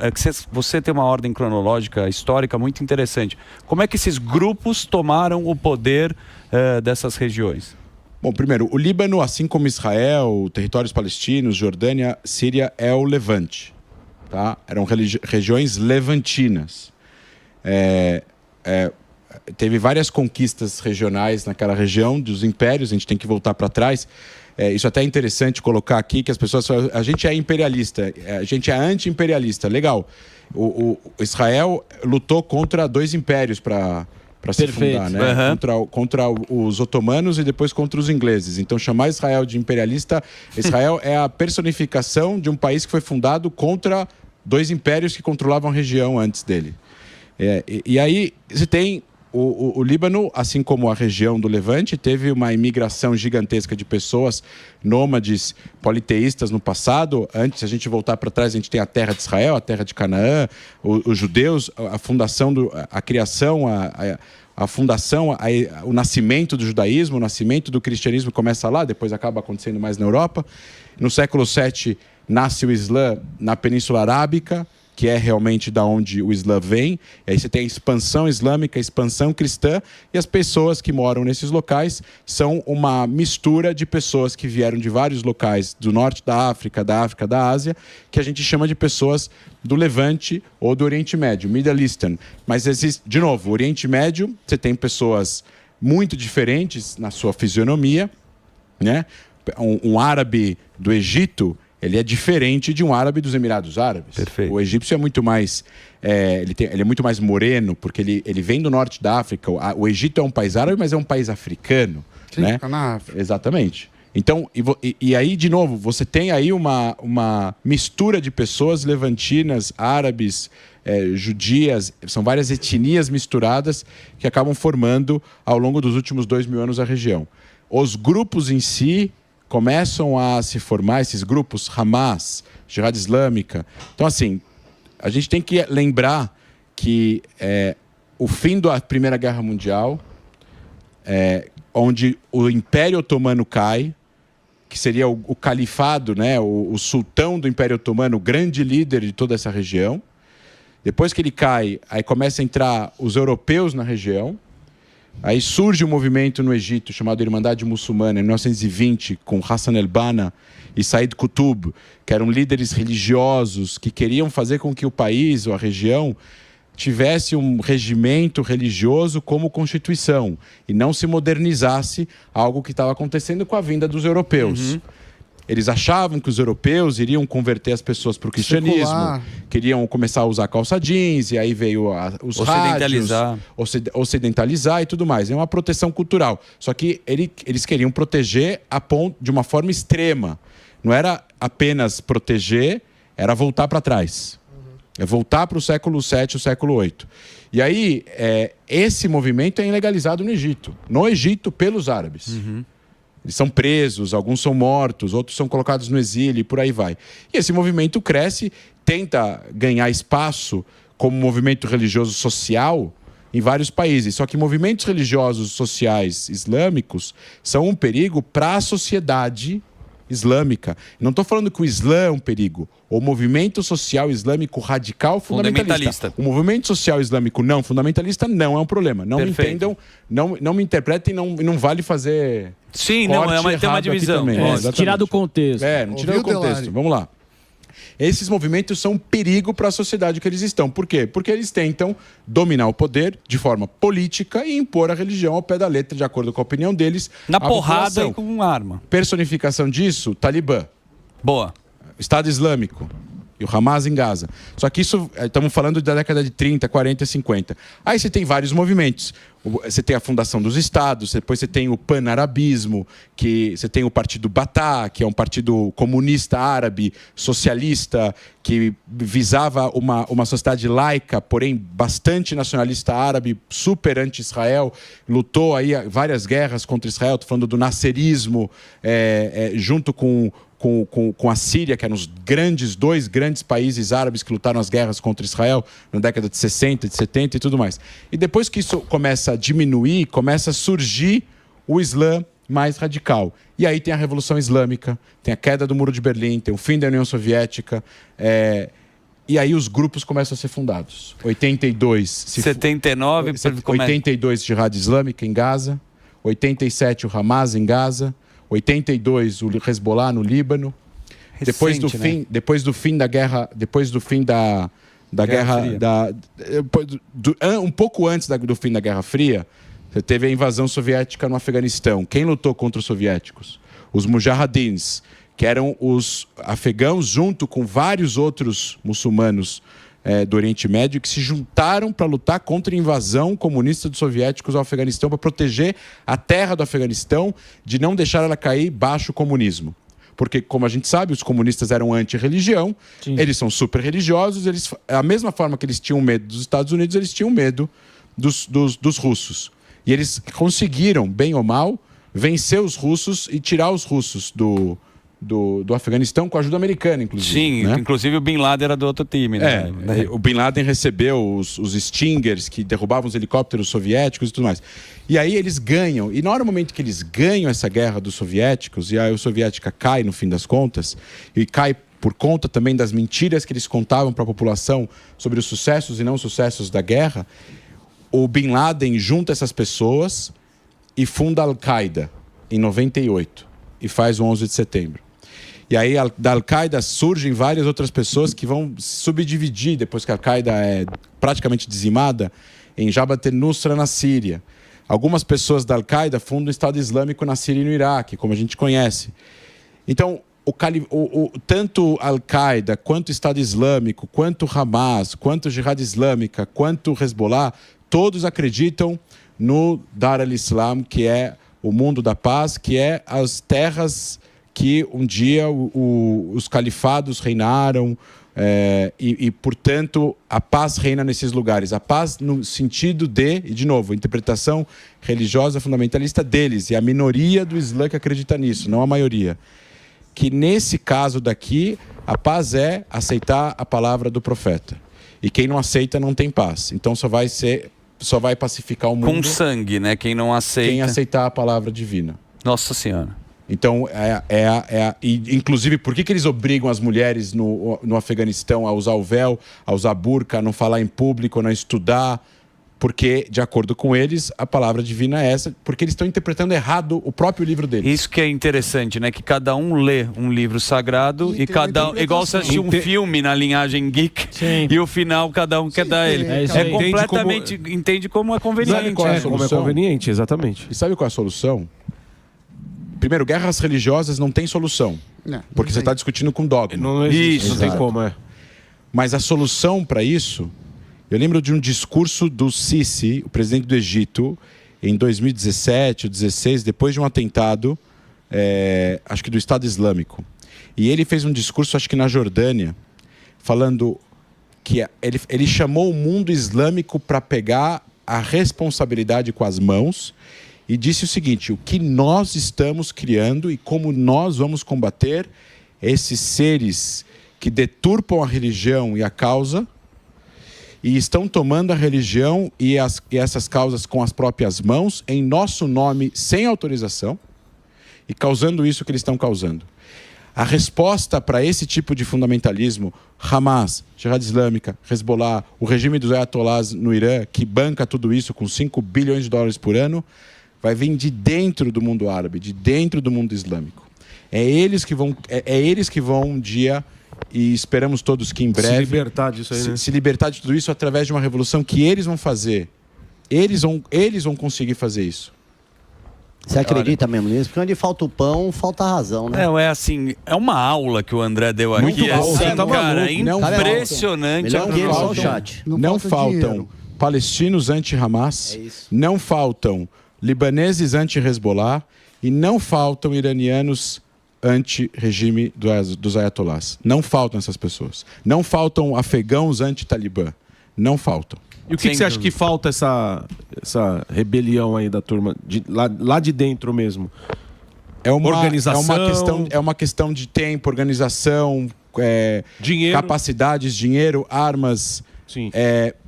você tem uma ordem cronológica histórica muito interessante. Como é que esses grupos tomaram o poder dessas regiões? Bom, primeiro, o Líbano, assim como Israel, territórios palestinos, Jordânia, Síria, é o Levante. Tá? Eram regiões levantinas. Teve várias conquistas regionais naquela região, dos impérios, a gente tem que voltar para trás. Isso até é interessante colocar aqui, que as pessoas falam, a gente é imperialista, a gente é anti-imperialista. Legal. O Israel lutou contra 2 impérios para se fundar, né? Contra os otomanos e depois contra os ingleses. Então, chamar Israel de imperialista, Israel é a personificação de um país que foi fundado contra 2 impérios que controlavam a região antes dele. E aí você tem o Líbano, assim como a região do Levante, teve uma imigração gigantesca de pessoas nômades politeístas no passado. Antes, se a gente voltar para trás, a gente tem a terra de Israel, a terra de Canaã, os judeus, a fundação, a criação, a fundação, o nascimento do judaísmo, o nascimento do cristianismo começa lá, depois acaba acontecendo mais na Europa. No século VII, nasce o Islã na Península Arábica, que é realmente da onde o Islã vem. E aí você tem a expansão islâmica, a expansão cristã, e as pessoas que moram nesses locais são uma mistura de pessoas que vieram de vários locais do norte da África, da Ásia, que a gente chama de pessoas do Levante ou do Oriente Médio, Middle Eastern. Mas existe, de novo, o Oriente Médio, você tem pessoas muito diferentes na sua fisionomia, né? Um árabe do Egito, ele é diferente de um árabe dos Emirados Árabes. Perfeito. O egípcio é muito mais... ele é muito mais moreno, porque ele vem do norte da África. O Egito é um país árabe, mas é um país africano. Sim, né? fica na África. Exatamente. Então, e aí, de novo, você tem aí uma mistura de pessoas levantinas, árabes, judias, são várias etnias misturadas que acabam formando, ao longo dos últimos 2000 anos, a região. Os grupos em si começam a se formar, esses grupos, Hamas, Jihad Islâmica. Então, assim, a gente tem que lembrar que o fim da Primeira Guerra Mundial, onde o Império Otomano cai, que seria o califado, né, o sultão do Império Otomano, o grande líder de toda essa região. Depois que ele cai, aí começa a entrar os europeus na região. Aí surge um movimento no Egito chamado Irmandade Muçulmana, em 1920, com Hassan el-Banna e Said Qutb, que eram líderes religiosos que queriam fazer com que o país ou a região tivesse um regimento religioso como constituição e não se modernizasse, algo que estava acontecendo com a vinda dos europeus. Eles achavam que os europeus iriam converter as pessoas para o cristianismo, Secular. queriam começar a usar calça jeans, e aí veio os Ocidentalizar. rádios, ocidentalizar e tudo mais. É uma proteção cultural. Só que eles queriam proteger de uma forma extrema. Não era apenas proteger, era voltar para trás. É voltar para o século VII, o século VIII. E aí, esse movimento é ilegalizado no Egito. No Egito, pelos árabes. Eles são presos, alguns são mortos, outros são colocados no exílio e por aí vai. E esse movimento cresce, tenta ganhar espaço como movimento religioso social em vários países. Só que movimentos religiosos sociais islâmicos são um perigo para a sociedade islâmica. Não estou falando que o Islã é um perigo. O movimento social islâmico radical fundamentalista. O movimento social islâmico não fundamentalista não é um problema. Não me entendam, não me interpretem, não vale fazer... Sim, não, tem uma divisão. Tirar do contexto. Não tirar do contexto. Vamos lá. Esses movimentos são um perigo para a sociedade que eles estão. Por quê? Porque eles tentam dominar o poder de forma política e impor a religião ao pé da letra, de acordo com a opinião deles. Na porrada e com arma. Personificação disso, Talibã. Boa. Estado Islâmico. E o Hamas em Gaza. Só que isso, estamos falando da década de 30, 40, 50. Aí você tem vários movimentos. Você tem a fundação dos estados, depois você tem o pan-arabismo, que você tem o partido Batá, que é um partido comunista árabe, socialista, que visava uma sociedade laica, porém bastante nacionalista árabe, super anti-Israel, lutou aí várias guerras contra Israel. Estou falando do nasserismo, junto com a Síria, que eram os dois grandes países árabes que lutaram as guerras contra Israel na década de 60, de 70 e tudo mais. E depois que isso começa a diminuir, começa a surgir o Islã mais radical. E aí tem a Revolução Islâmica, tem a queda do Muro de Berlim, tem o fim da União Soviética, e aí os grupos começam a ser fundados. 82, Jihad Islâmica em Gaza, 87 o Hamas em Gaza, 82 o Hezbollah no Líbano. Recente, depois do fim da guerra, um pouco antes do fim da Guerra Fria, você teve a invasão soviética no Afeganistão. Quem lutou contra os soviéticos? Os Mujahidins, que eram os afegãos junto com vários outros muçulmanos do Oriente Médio, que se juntaram para lutar contra a invasão comunista dos soviéticos ao Afeganistão, para proteger a terra do Afeganistão de não deixar ela cair baixo o comunismo. Porque, como a gente sabe, os comunistas eram anti-religião, eles são super religiosos, a mesma forma que eles tinham medo dos Estados Unidos, eles tinham medo dos russos. E eles conseguiram, bem ou mal, vencer os russos e tirar os russos do Afeganistão com a ajuda americana, inclusive. Sim, né? Inclusive o Bin Laden era do outro time, né? O Bin Laden recebeu os Stingers, que derrubavam os helicópteros soviéticos e tudo mais. E aí eles ganham, e no momento que eles ganham essa guerra dos soviéticos, e a União Soviética cai no fim das contas, e cai por conta também das mentiras que eles contavam para a população sobre os sucessos e não sucessos da guerra, o Bin Laden junta essas pessoas e funda a Al-Qaeda em 98 e faz o 11 de setembro. E aí da Al-Qaeda surgem várias outras pessoas que vão subdividir, depois que a Al-Qaeda é praticamente dizimada, em Jabhat al-Nusra na Síria. Algumas pessoas da Al-Qaeda fundam o Estado Islâmico na Síria e no Iraque, como a gente conhece. Então, tanto Al-Qaeda, quanto Estado Islâmico, quanto Hamas, quanto Jihad Islâmica, quanto Hezbollah, todos acreditam no Dar al-Islam, que é o mundo da paz, que é as terras que um dia os califados reinaram, portanto, a paz reina nesses lugares. A paz no sentido e de novo, a interpretação religiosa fundamentalista deles, e a minoria do Islã que acredita nisso, não a maioria. Que nesse caso daqui, a paz é aceitar a palavra do profeta. E quem não aceita não tem paz. Então só vai pacificar o mundo. Com sangue, né? Quem não aceita. Quem aceitar a palavra divina. Nossa Senhora. Então, inclusive, por que eles obrigam as mulheres no Afeganistão a usar o véu, a usar burca, a não falar em público, a não estudar? Porque, de acordo com eles, a palavra divina é essa, porque eles estão interpretando errado o próprio livro deles. Isso que é interessante, né? Que cada um lê um livro sagrado e cada um, igual você assistir um filme na linhagem geek. Sim. E o final cada um quer dar ele. Completamente, entende como é conveniente. Sabe qual é a solução? Como é conveniente, exatamente. E sabe qual é a solução? Primeiro, guerras religiosas não tem solução. Porque você está discutindo com dogma. Não existe, não tem como, Mas a solução para isso... Eu lembro de um discurso do Sisi, o presidente do Egito, em 2017 ou 2016, depois de um atentado, acho que do Estado Islâmico. E ele fez um discurso, acho que na Jordânia, falando que ele chamou o mundo islâmico para pegar a responsabilidade com as mãos e disse o seguinte: o que nós estamos criando e como nós vamos combater esses seres que deturpam a religião e a causa e estão tomando a religião e essas causas com as próprias mãos, em nosso nome, sem autorização, e causando isso que eles estão causando. A resposta para esse tipo de fundamentalismo, Hamas, Jihad Islâmica, Hezbollah, o regime dos ayatollahs no Irã, que banca tudo isso com 5 bilhões de dólares por ano, vai vir de dentro do mundo árabe, de dentro do mundo islâmico. É eles que vão um dia... E esperamos todos que em breve... Se libertar disso aí, né? Se libertar de tudo isso através de uma revolução que eles vão fazer. Eles vão conseguir fazer isso. Você acredita mesmo nisso? Porque onde falta o pão, falta a razão, né? É assim, é uma aula que o André deu aqui. Muito bom. Assim, Tá cara, maluco. impressionante. Não faltam palestinos anti-Hamas, não faltam libaneses anti-Hezbollah e não faltam iranianos anti-regime dos ayatollahs. Não faltam essas pessoas. Não faltam afegãos anti-Talibã. Não faltam. E o que você acha que falta essa rebelião aí da turma, lá de dentro mesmo? Organização. É uma questão de tempo, organização, dinheiro. Capacidades, dinheiro, armas. Sim.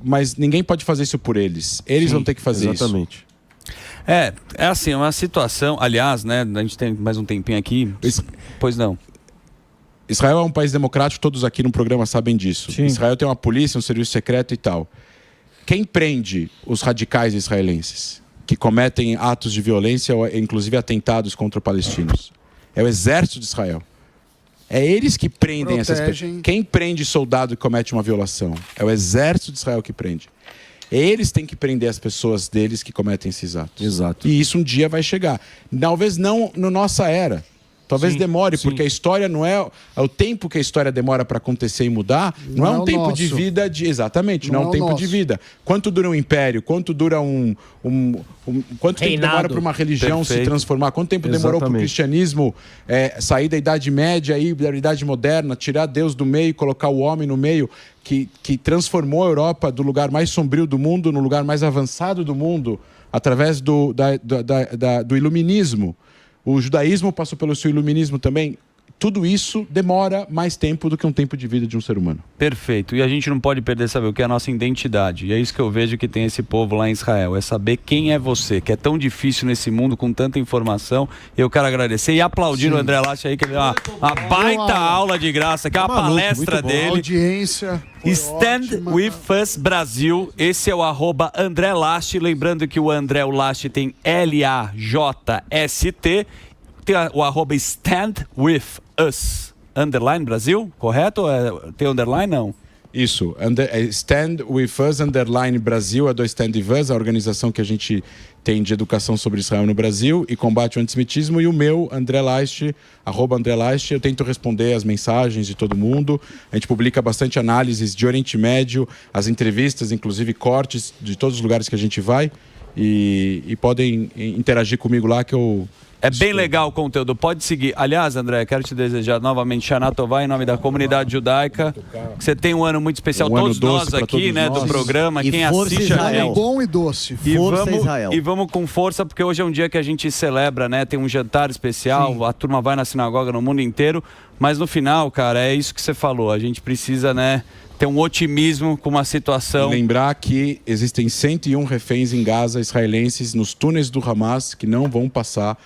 Mas ninguém pode fazer isso por eles. Eles vão ter que fazer exatamente. isso. É assim, uma situação... Aliás, né, a gente tem mais um tempinho aqui. Pois não. Israel é um país democrático, todos aqui no programa sabem disso. Sim. Israel tem uma polícia, um serviço secreto e tal. Quem prende os radicais israelenses que cometem atos de violência, ou inclusive atentados contra palestinos? É o exército de Israel. É eles que prendem essas pessoas. Quem prende soldado que comete uma violação? É o exército de Israel que prende. Eles têm que prender as pessoas deles que cometem esses atos. Exato. E isso um dia vai chegar. Talvez não na nossa era. Talvez demore, porque a história não é... O tempo que a história demora para acontecer e mudar, não é um tempo de vida... Exatamente, não é um tempo de vida. Quanto dura um império? Quanto dura quanto tempo demora para uma religião se transformar? Quanto tempo demorou para o cristianismo sair da Idade Média e da Idade Moderna, tirar Deus do meio e colocar o homem no meio, que transformou a Europa do lugar mais sombrio do mundo no lugar mais avançado do mundo, através do iluminismo. O judaísmo passou pelo seu iluminismo também. Tudo isso demora mais tempo do que um tempo de vida de um ser humano. Perfeito. E a gente não pode perder, saber o que é a nossa identidade. E é isso que eu vejo que tem esse povo lá em Israel. É saber quem é você, que é tão difícil nesse mundo com tanta informação. Eu quero agradecer e aplaudir o André Lache aí, que ele deu uma baita aula de graça, que é uma palestra dele. Audiência. Stand with Us Brasil. Esse é o @André Lache. Lembrando que o André, o Lache tem LAJST. Tem o @Stand with Us underline Brasil, correto? Tem underline? Não. Isso, Stand With Us, Brasil, é do Stand With Us, a organização que a gente tem de educação sobre Israel no Brasil e combate o antissemitismo, e o meu, André Leist, @AndréLeist, eu tento responder as mensagens de todo mundo, a gente publica bastante análises de Oriente Médio, as entrevistas, inclusive cortes de todos os lugares que a gente vai, e podem interagir comigo lá que eu... É bem legal o conteúdo, pode seguir. Aliás, André, quero te desejar novamente Shana Tová em nome da comunidade judaica. Que você tem um ano muito especial, todos nós aqui, né, do programa, e quem força assiste a Israel. gente. Bom e doce. Força Israel. E vamos com força, porque hoje é um dia que a gente celebra, né? Tem um jantar especial, a turma vai na sinagoga no mundo inteiro. Mas no final, cara, é isso que você falou. A gente precisa, né, ter um otimismo com uma situação... Lembrar que existem 101 reféns em Gaza, israelenses, nos túneis do Hamas, que não vão passar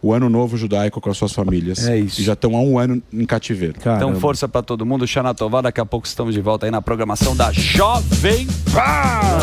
o ano novo judaico com as suas famílias. É isso. E já estão há um ano em cativeiro. Então força pra todo mundo. Shana Tová, daqui a pouco estamos de volta aí na programação da Jovem Pan.